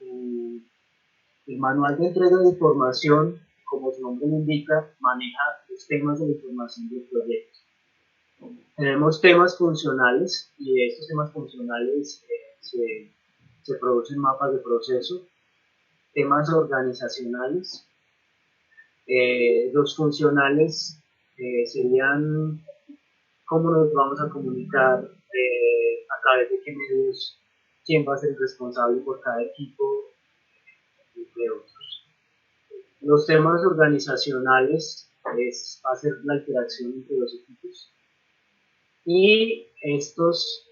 manual de entrega de información como su nombre lo indica, maneja los temas de la información del proyecto. Tenemos temas funcionales y de estos temas funcionales se producen mapas de proceso, temas organizacionales. Los funcionales serían cómo nos vamos a comunicar, a través de qué medios, quién va a ser responsable por cada equipo, entre otros. Los temas organizacionales va a ser la interacción entre los equipos y estos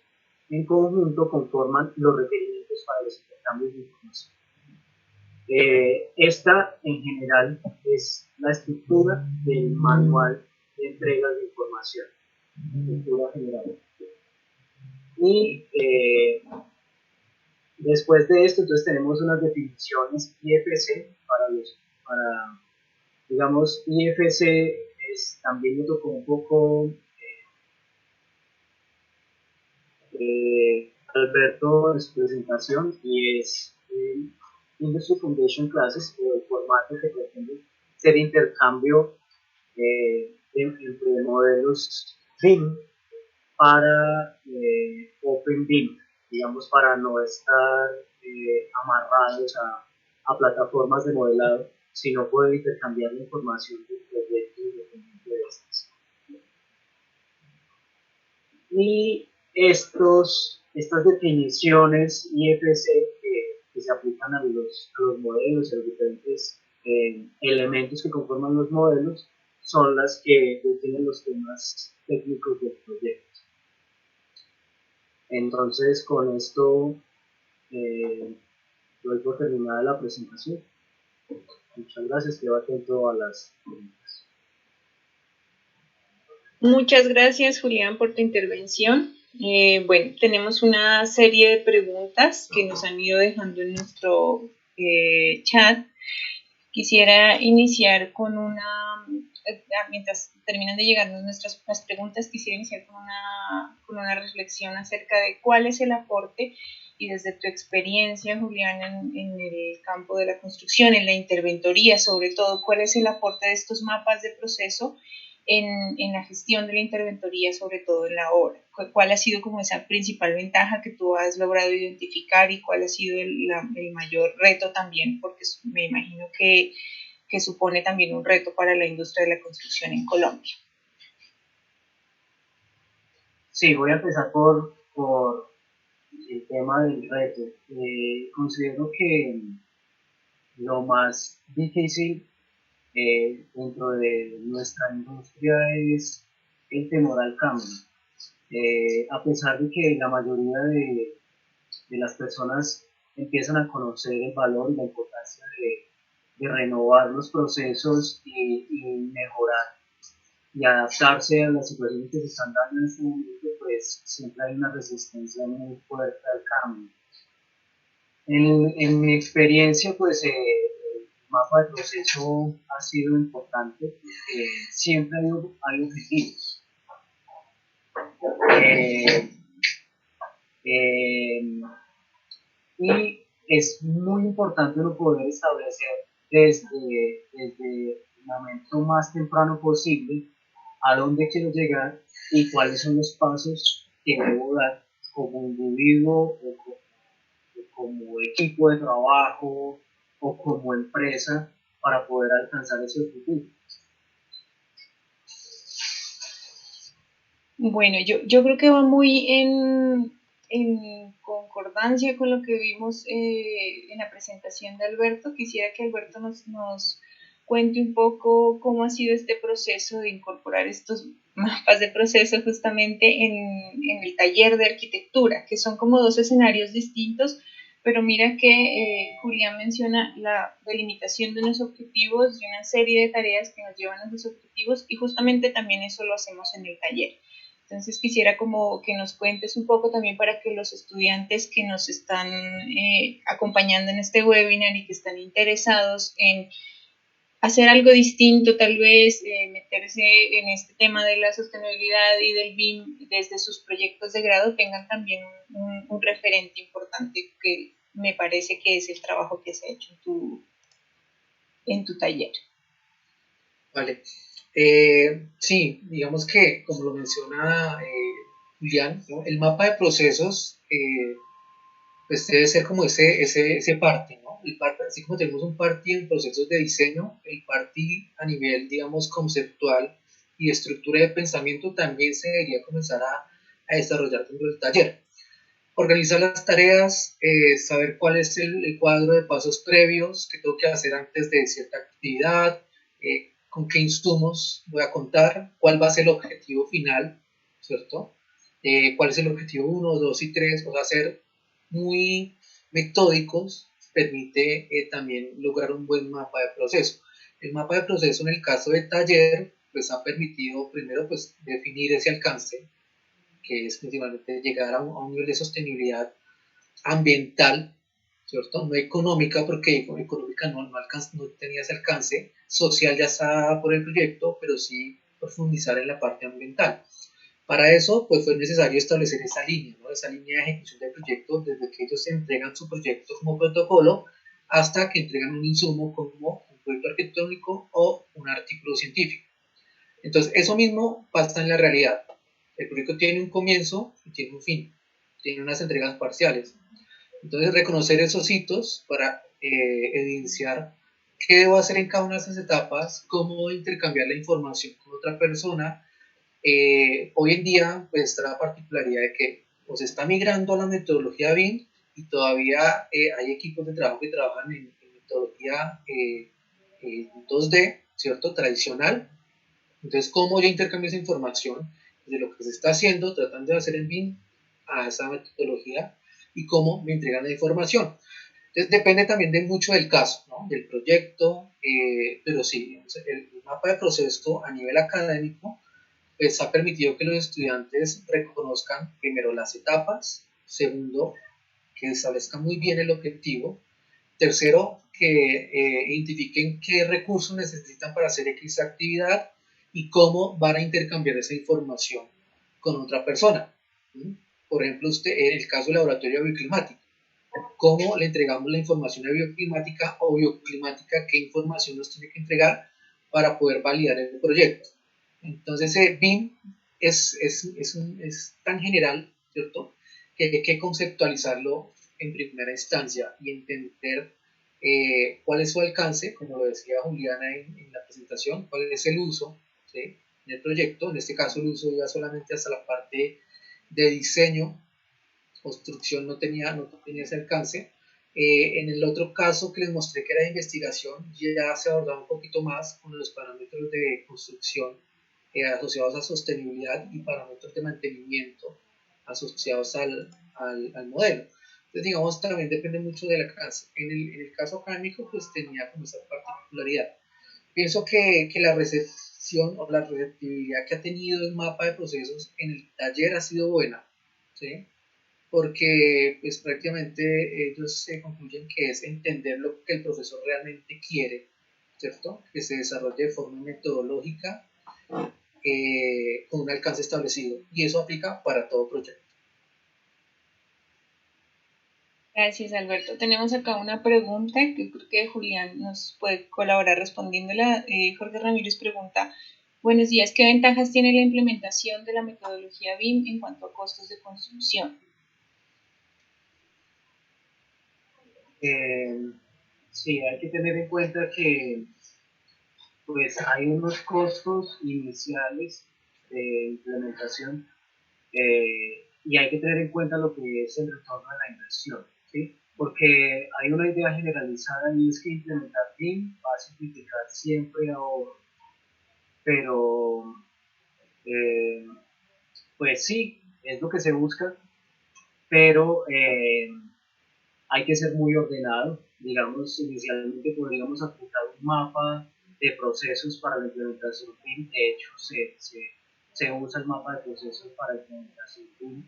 en conjunto conforman los requerimientos para los intercambios de información. Esta en general es la estructura del manual de entregas de información, estructura general. Y después de esto, entonces tenemos unas definiciones IFC digamos, IFC también me tocó un poco Alberto en su presentación, y es Industry Foundation Classes, o el formato que pretende ser intercambio entre modelos BIM para Open BIM, digamos, para no estar amarrados a plataformas de modelado, sino poder intercambiar la información del proyecto independiente de estas. Y estas definiciones IFC que se aplican a los modelos, a los diferentes elementos que conforman los modelos, son las que definen los temas técnicos del proyecto. Entonces, con esto doy por terminada la presentación. Muchas gracias, quedo atento a las preguntas. Muchas gracias, Julián, por tu intervención. Bueno, tenemos una serie de preguntas que nos han ido dejando en nuestro chat. Quisiera iniciar con mientras terminan de llegar las preguntas, quisiera iniciar con una reflexión acerca de cuál es el aporte y desde tu experiencia, Julián, en el campo de la construcción, en la interventoría sobre todo, cuál es el aporte de estos mapas de proceso en la gestión de la interventoría, sobre todo en la obra. ¿Cuál ha sido como esa principal ventaja que tú has logrado identificar y cuál ha sido el mayor reto también? Porque me imagino que supone también un reto para la industria de la construcción en Colombia. Sí, voy a empezar por el tema del reto. Considero que lo más difícil dentro de nuestra industria es el temor al cambio. A pesar de que la mayoría de las personas empiezan a conocer el valor y la importancia de renovar los procesos y mejorar y adaptarse a las situaciones que se están dando en este momento, pues siempre hay una resistencia muy fuerte al cambio. En mi experiencia, pues el mapa de proceso ha sido importante porque siempre hay objetivos. Y es muy importante uno poder establecer desde el momento más temprano posible a dónde quiero llegar y cuáles son los pasos que debo dar como individuo o como equipo de trabajo o como empresa para poder alcanzar ese objetivo. Bueno, yo creo que va muy en concordancia con lo que vimos en la presentación de Alberto. Quisiera que Alberto nos cuente un poco cómo ha sido este proceso de incorporar estos mapas de proceso justamente en el taller de arquitectura, que son como dos escenarios distintos, pero mira que Julián menciona la delimitación de unos objetivos y una serie de tareas que nos llevan a esos objetivos, y justamente también eso lo hacemos en el taller. Entonces quisiera como que nos cuentes un poco también para que los estudiantes que nos están acompañando en este webinar y que están interesados en hacer algo distinto, tal vez meterse en este tema de la sostenibilidad y del BIM desde sus proyectos de grado, tengan también un referente importante que me parece que es el trabajo que se ha hecho en tu taller. Vale. Sí, digamos que, como lo menciona Julián, ¿no? El mapa de procesos pues debe ser como ese party, ¿no? El party, así como tenemos un party en procesos de diseño, el party a nivel, digamos, conceptual y de estructura de pensamiento también se debería comenzar a desarrollar dentro del taller. Organizar las tareas, saber cuál es el cuadro de pasos previos que tengo que hacer antes de cierta actividad, con qué insumos voy a contar, cuál va a ser el objetivo final, ¿cierto? Cuál es el objetivo 1, 2 y 3, o sea, ser muy metódicos permite también lograr un buen mapa de proceso. El mapa de proceso en el caso de taller, pues ha permitido primero pues definir ese alcance, que es principalmente llegar a un nivel de sostenibilidad ambiental, ¿cierto? No económica, porque económica no tenía ese alcance, social ya está por el proyecto, pero sí profundizar en la parte ambiental. Para eso, pues fue necesario establecer esa línea, ¿no? Esa línea de ejecución del proyecto, desde que ellos entregan su proyecto como protocolo hasta que entregan un insumo como un proyecto arquitectónico o un artículo científico. Entonces, eso mismo pasa en la realidad. El proyecto tiene un comienzo y tiene un fin, tiene unas entregas parciales. Entonces, reconocer esos hitos para evidenciar qué debo hacer en cada una de esas etapas, cómo intercambiar la información con otra persona. Hoy en día, pues está la particularidad de que pues, se está migrando a la metodología BIM y todavía hay equipos de trabajo que trabajan en metodología 2D, ¿cierto? Tradicional. Entonces, ¿cómo yo intercambio esa información de lo que se está haciendo, tratando de hacer en BIM a esa metodología y cómo me entregan la información? Entonces, depende también de mucho del caso, ¿no? Del proyecto, pero sí, el mapa de proceso a nivel académico pues, ha permitido que los estudiantes reconozcan primero las etapas, segundo, que establezcan muy bien el objetivo, tercero, que identifiquen qué recursos necesitan para hacer X actividad y cómo van a intercambiar esa información con otra persona. Por ejemplo, usted, en el caso del laboratorio bioclimático, cómo le entregamos la información a bioclimática o bioclimática, qué información nos tiene que entregar para poder validar el proyecto. Entonces, BIM es tan general, ¿cierto? Que hay que conceptualizarlo en primera instancia y entender cuál es su alcance, como lo decía Juliana en la presentación, cuál es el uso, ¿sí? Del proyecto. En este caso, el uso iba solamente hasta la parte de diseño, construcción no tenía ese alcance. En el otro caso que les mostré que era de investigación, ya se abordaba un poquito más con los parámetros de construcción asociados a sostenibilidad y parámetros de mantenimiento asociados al modelo. Entonces, digamos, también depende mucho del alcance. En el caso académico, pues tenía como esa particularidad. Pienso que la recepción o la receptividad que ha tenido el mapa de procesos en el taller ha sido buena, ¿sí? Porque pues prácticamente ellos se concluyen que es entender lo que el profesor realmente quiere, ¿cierto? Que se desarrolle de forma metodológica con un alcance establecido y eso aplica para todo proyecto. Gracias, Alberto. Tenemos acá una pregunta que creo que Julián nos puede colaborar respondiéndola. Jorge Ramírez pregunta, buenos días, ¿qué ventajas tiene la implementación de la metodología BIM en cuanto a costos de construcción? Sí, hay que tener en cuenta que pues hay unos costos iniciales de implementación y hay que tener en cuenta lo que es el retorno de la inversión, ¿sí? Porque hay una idea generalizada y es que implementar BIM va a significar siempre ahorro, pero eh, pues sí, es lo que se busca, pero hay que ser muy ordenado. Digamos, inicialmente podríamos aplicar un mapa de procesos para la implementación BIM. De hecho, se usa el mapa de procesos para la implementación BIM.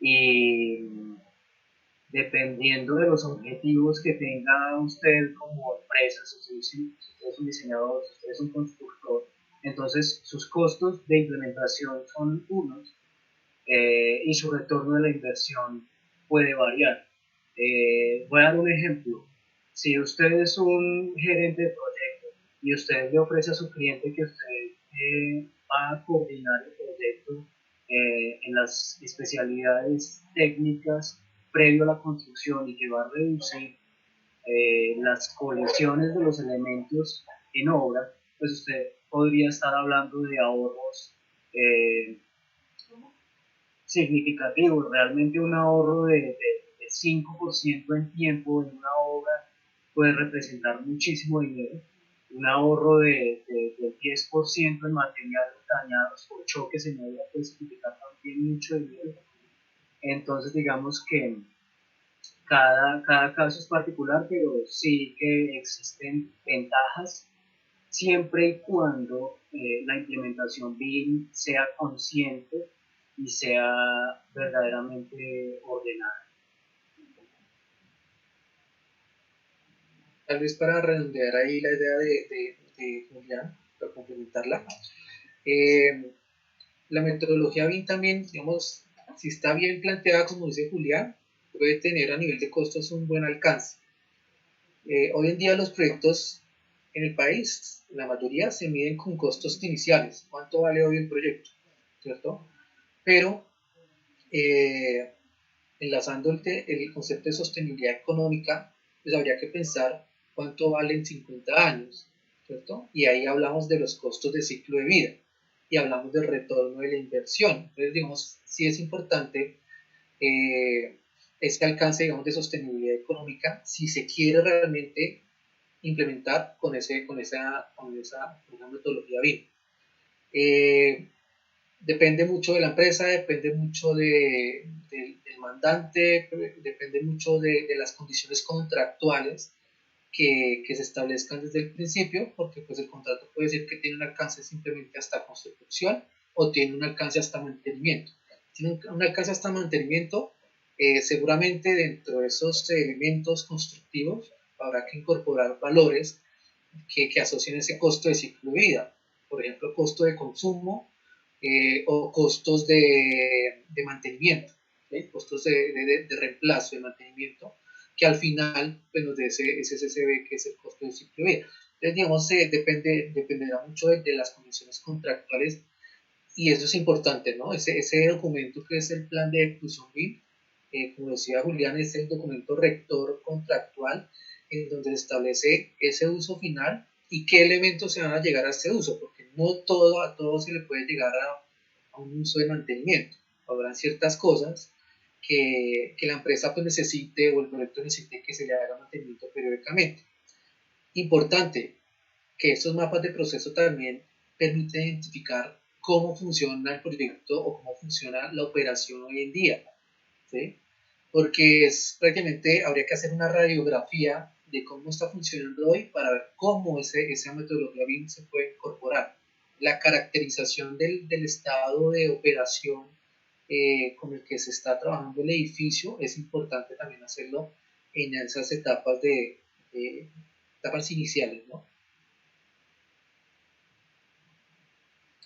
Y dependiendo de los objetivos que tenga usted como empresa, si usted es un diseñador, si usted es un constructor, entonces sus costos de implementación son unos y su retorno de la inversión puede variar. Voy a dar un ejemplo. Si usted es un gerente de proyecto y usted le ofrece a su cliente que usted va a coordinar el proyecto en las especialidades técnicas previo a la construcción y que va a reducir las colisiones de los elementos en obra, pues usted podría estar hablando de ahorros significativos. Realmente un ahorro de 5% en tiempo en una obra puede representar muchísimo dinero. Un ahorro del 10% en materiales dañados por choques en obra puede significar también mucho dinero. Entonces digamos que cada caso es particular, pero sí que existen ventajas siempre y cuando la implementación BIM sea consciente y sea verdaderamente ordenada. Tal vez para redondear ahí la idea de Julián, para complementarla, la metodología BIM también, digamos, si está bien planteada, como dice Julián, puede tener a nivel de costos un buen alcance. Hoy en día los proyectos en el país, la mayoría se miden con costos iniciales, cuánto vale hoy el proyecto, ¿cierto? Pero enlazando el concepto de sostenibilidad económica, pues habría que pensar cuánto vale en 50 años, ¿cierto? Y ahí hablamos de los costos de ciclo de vida y hablamos del retorno de la inversión. Entonces, digamos, sí es importante este alcance, digamos, de sostenibilidad económica si se quiere realmente implementar con esa metodología BIM. Depende mucho de la empresa, depende mucho del mandante, depende mucho de las condiciones contractuales que se establezcan desde el principio, porque pues el contrato puede decir que tiene un alcance simplemente hasta construcción o tiene un alcance hasta mantenimiento. Tiene un alcance hasta mantenimiento, seguramente dentro de esos elementos constructivos habrá que incorporar valores que asocien ese costo de ciclo de vida, por ejemplo, costo de consumo o costos de mantenimiento, ¿sí? Costos de reemplazo, de mantenimiento, que al final pues, nos dé ese SSB, que es el costo de ciclo de vida. Entonces, digamos, dependerá mucho de las condiciones contractuales y eso es importante, ¿no? Ese documento que es el plan de ejecución BIM, como decía Julián, es el documento rector contractual en donde se establece ese uso final y qué elementos se van a llegar a ese uso, porque no a todo se le puede llegar a un uso de mantenimiento. Habrán ciertas cosas que la empresa pues necesite o el proyecto necesite que se le haga mantenimiento periódicamente. Importante que estos mapas de proceso también permiten identificar cómo funciona el proyecto o cómo funciona la operación hoy en día, ¿sí? Porque es prácticamente, habría que hacer una radiografía de cómo está funcionando hoy para ver cómo esa metodología BIM se puede incorporar. La caracterización del estado de operación con el que se está trabajando el edificio es importante también hacerlo en esas etapas etapas iniciales, ¿no?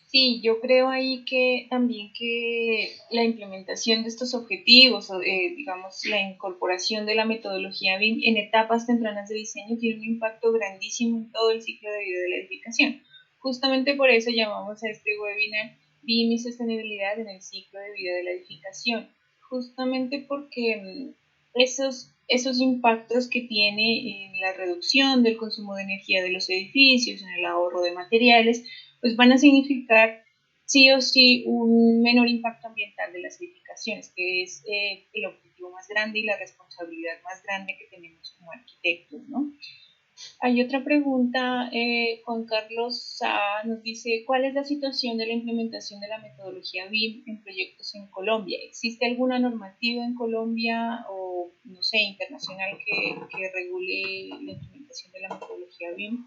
Sí, yo creo ahí que también que la implementación de estos objetivos, o, digamos, la incorporación de la metodología BIM en etapas tempranas de diseño tiene un impacto grandísimo en todo el ciclo de vida de la edificación. Justamente por eso llamamos a este webinar BIM y sostenibilidad en el ciclo de vida de la edificación, justamente porque esos impactos que tiene en la reducción del consumo de energía de los edificios, en el ahorro de materiales, pues van a significar sí o sí un menor impacto ambiental de las edificaciones, que es el objetivo más grande y la responsabilidad más grande que tenemos como arquitectos, ¿no? Hay otra pregunta, Juan Carlos Sá nos dice, ¿cuál es la situación de la implementación de la metodología BIM en proyectos en Colombia? ¿Existe alguna normativa en Colombia o, no sé, internacional que regule la implementación de la metodología BIM?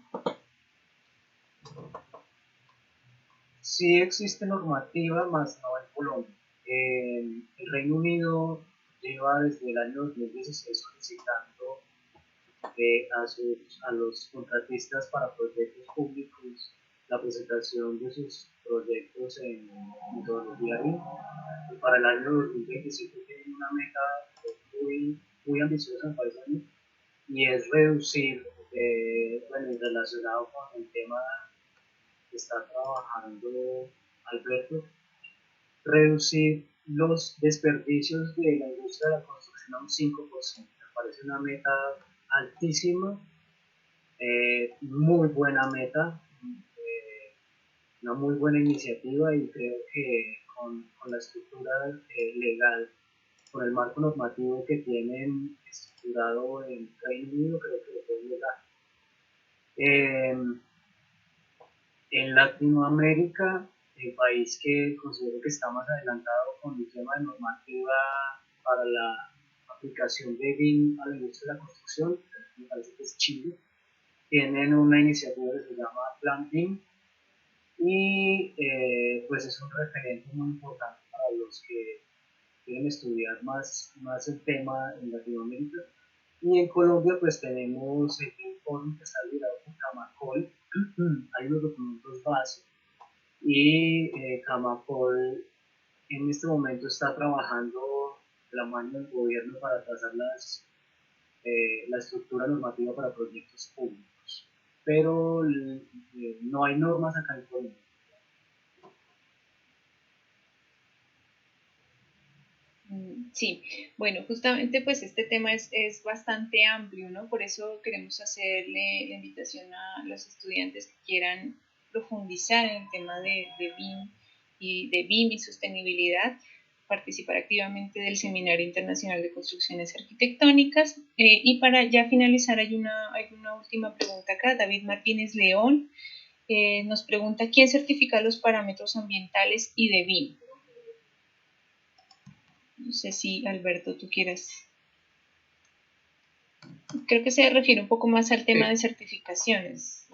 Sí existe normativa, más no en Colombia. El Reino Unido lleva desde el año 2016 solicitando a los contratistas para proyectos públicos la presentación de sus proyectos en metodología BIM. Para el año 2025 tienen una meta muy ambiciosa, me parece a mí, y es reducir Bueno, y relacionado con el tema que está trabajando Alberto, reducir los desperdicios de la industria de la construcción a un 5%. Me parece una meta altísima, muy buena meta, una muy buena iniciativa, y creo que con la estructura legal, con el marco normativo que tienen estructurado en Reino Unido, creo que lo pueden lograr. En Latinoamérica, el país que considero que está más adelantado con el tema de normativa para la aplicación de BIM a la industria de la construcción, me parece que es Chile. Tienen una iniciativa que se llama Plan BIM, y pues es un referente muy importante para los que quieren estudiar más el tema en Latinoamérica. Y en Colombia pues tenemos el informe que está liderado por Camacol. Hay unos documentos base, y Camacol en este momento está trabajando de la mano del gobierno para trazar la estructura normativa para proyectos públicos, pero no hay normas acá en Colombia. Sí, bueno, justamente pues este tema es bastante amplio, ¿no? Por eso queremos hacerle la invitación a los estudiantes que quieran profundizar en el tema de BIM y sostenibilidad, participar activamente del Seminario Internacional de Construcciones Arquitectónicas. Y para ya finalizar, hay una última pregunta acá. David Martínez León nos pregunta: ¿quién certifica los parámetros ambientales y de BIM? No sé si, Alberto, tú quieras. Creo que se refiere un poco más al tema de certificaciones.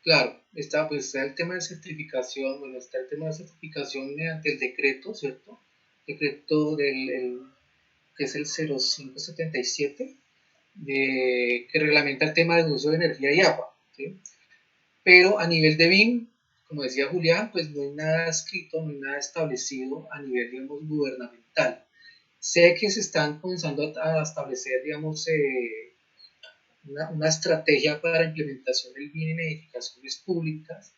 Claro, está el tema de certificación, bueno, está el tema de certificación mediante el decreto, ¿cierto? Decreto que es el 0577, que reglamenta el tema de uso de energía y agua, ¿sí? Pero a nivel de BIM, como decía Julián, pues no hay nada escrito, no hay nada establecido a nivel, digamos, gubernamental. Sé que se están comenzando a establecer, digamos, una estrategia para implementación del BIM en edificaciones públicas,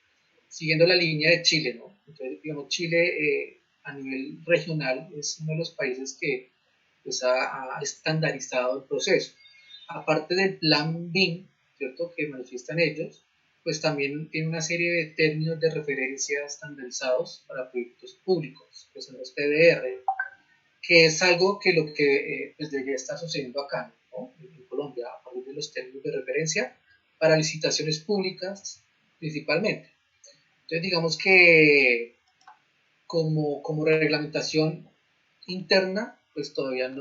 siguiendo la línea de Chile, ¿no? Entonces, digamos, Chile a nivel regional es uno de los países que pues, ha estandarizado el proceso. Aparte del plan BIM, ¿cierto?, que manifiestan ellos, pues también tiene una serie de términos de referencia estandarizados para proyectos públicos, que son los TDR, que es algo que lo que pues debería estar sucediendo acá, ¿no?, en Colombia, a partir de los términos de referencia para licitaciones públicas principalmente. Entonces, digamos que como reglamentación interna, pues todavía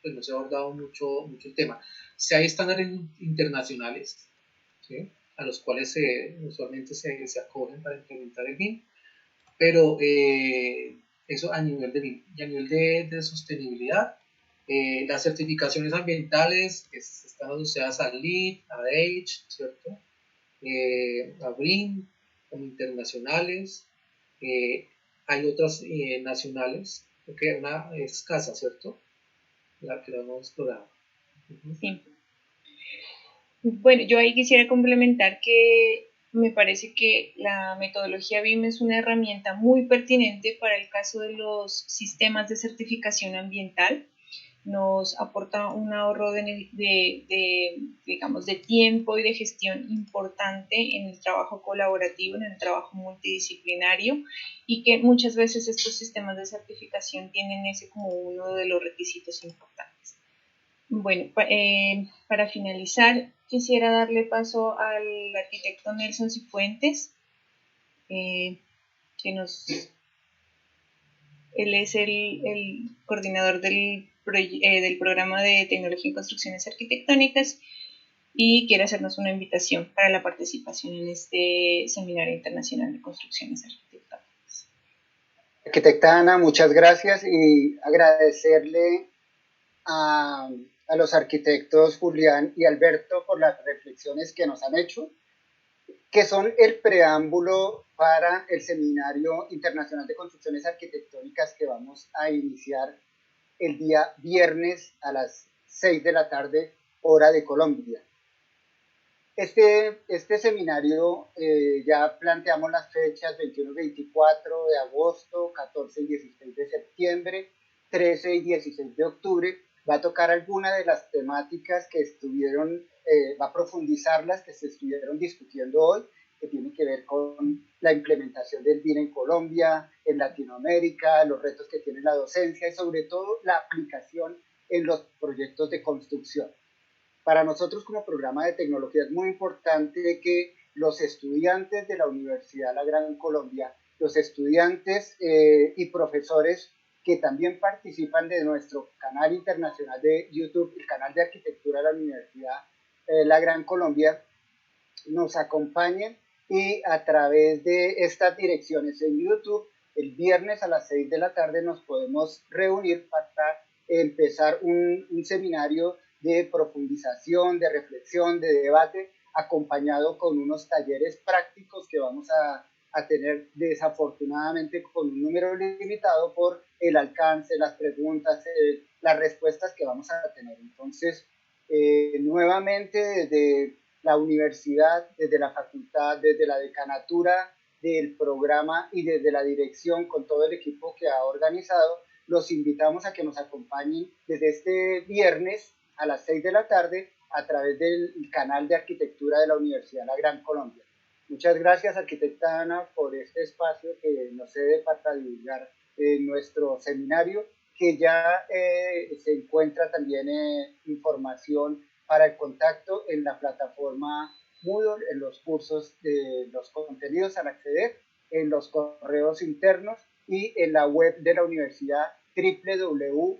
pues no se ha abordado mucho el tema. Si hay estándares internacionales, ¿sí?, a los cuales usualmente se acogen para implementar el BIM, pero eso a nivel de BIM. Y a nivel de sostenibilidad, las certificaciones ambientales están asociadas al LEED, a DAGE, ¿cierto?, a BREEAM, como internacionales. Hay otras nacionales, porque una es escasa, ¿cierto?, la que la hemos explorado. Sí. Bueno, yo ahí quisiera complementar que me parece que la metodología BIM es una herramienta muy pertinente para el caso de los sistemas de certificación ambiental. Nos aporta un ahorro digamos, de tiempo y de gestión importante en el trabajo colaborativo, en el trabajo multidisciplinario, y que muchas veces estos sistemas de certificación tienen ese como uno de los requisitos importantes. Bueno, para finalizar, quisiera darle paso al arquitecto Nelson Cifuentes, que él es el coordinador del programa de tecnología en construcciones arquitectónicas, y quiere hacernos una invitación para la participación en este Seminario Internacional de Construcciones Arquitectónicas. Arquitecta Ana, muchas gracias, y agradecerle a los arquitectos Julián y Alberto por las reflexiones que nos han hecho, que son el preámbulo para el Seminario Internacional de Construcciones Arquitectónicas que vamos a iniciar el día viernes a las 6 de la tarde, hora de Colombia. Este seminario ya planteamos las fechas 21 y 24 de agosto, 14 y 16 de septiembre, 13 y 16 de octubre. Va a tocar algunas de las temáticas que estuvieron, va a profundizarlas que se estuvieron discutiendo hoy, que tienen que ver con la implementación del BIM en Colombia, en Latinoamérica, los retos que tiene la docencia y sobre todo la aplicación en los proyectos de construcción. Para nosotros como programa de tecnología es muy importante que los estudiantes de la Universidad La Gran Colombia, los estudiantes y profesores que también participan de nuestro canal internacional de YouTube, el canal de arquitectura de la Universidad La Gran Colombia, nos acompañen y a través de estas direcciones en YouTube, el viernes a las 6 de la tarde nos podemos reunir para empezar un seminario de profundización, de reflexión, de debate, acompañado con unos talleres prácticos que vamos a tener desafortunadamente con un número limitado por el alcance, las preguntas, las respuestas que vamos a tener. Entonces, nuevamente desde la universidad, desde la facultad, desde la decanatura del programa y desde la dirección con todo el equipo que ha organizado, los invitamos a que nos acompañen desde este viernes a las 6 de la tarde a través del canal de arquitectura de la Universidad La Gran Colombia. Muchas gracias, arquitecta Ana, por este espacio que nos cede para divulgar nuestro seminario, que ya se encuentra también información para el contacto en la plataforma Moodle, en los cursos de los contenidos al acceder, en los correos internos y en la web de la universidad www.ugc.edu.co.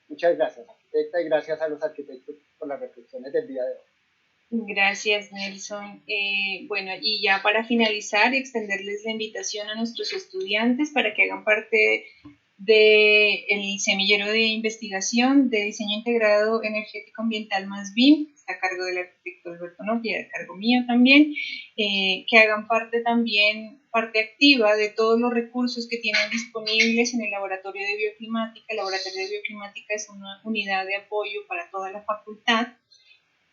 Muchas gracias, arquitecta, y gracias a los arquitectos por las reflexiones del día de hoy. Gracias, Nelson. Bueno, y ya para finalizar, extenderles la invitación a nuestros estudiantes para que hagan parte del semillero de investigación de diseño integrado energético ambiental más BIM, está a cargo del arquitecto Alberto Novia, a cargo mío también, que hagan parte activa de todos los recursos que tienen disponibles en el Laboratorio de Bioclimática. El Laboratorio de Bioclimática es una unidad de apoyo para toda la facultad,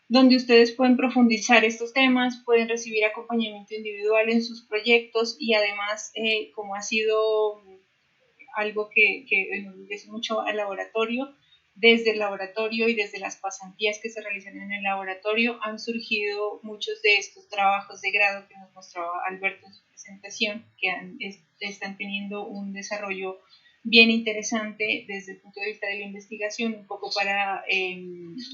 donde ustedes pueden profundizar estos temas, pueden recibir acompañamiento individual en sus proyectos y además, como ha sido algo que enriquece mucho al laboratorio, desde el laboratorio y desde las pasantías que se realizan en el laboratorio han surgido muchos de estos trabajos de grado que nos mostraba Alberto en su presentación, que están teniendo un desarrollo bien interesante desde el punto de vista de la investigación, un poco para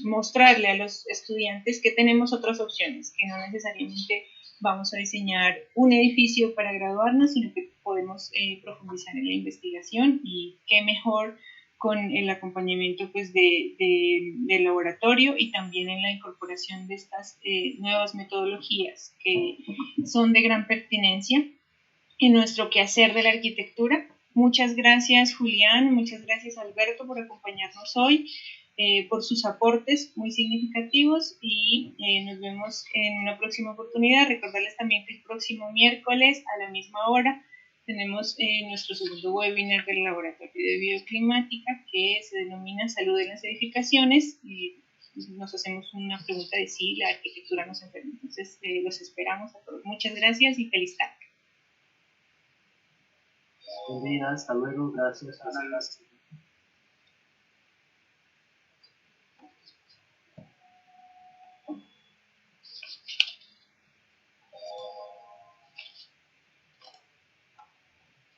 mostrarle a los estudiantes que tenemos otras opciones, que no necesariamente vamos a diseñar un edificio para graduarnos, sino que podemos profundizar en la investigación y qué mejor con el acompañamiento pues, del laboratorio y también en la incorporación de estas nuevas metodologías que son de gran pertinencia en nuestro quehacer de la arquitectura. Muchas gracias, Julián, muchas gracias, Alberto, por acompañarnos hoy, por sus aportes muy significativos y nos vemos en una próxima oportunidad. Recordarles también que el próximo miércoles a la misma hora tenemos nuestro segundo webinar del Laboratorio de Bioclimática que se denomina Salud en las Edificaciones. Nos hacemos una pregunta de si la arquitectura nos enferma. Entonces, los esperamos a todos. Muchas gracias y feliz tarde. Buen día, hasta luego, gracias.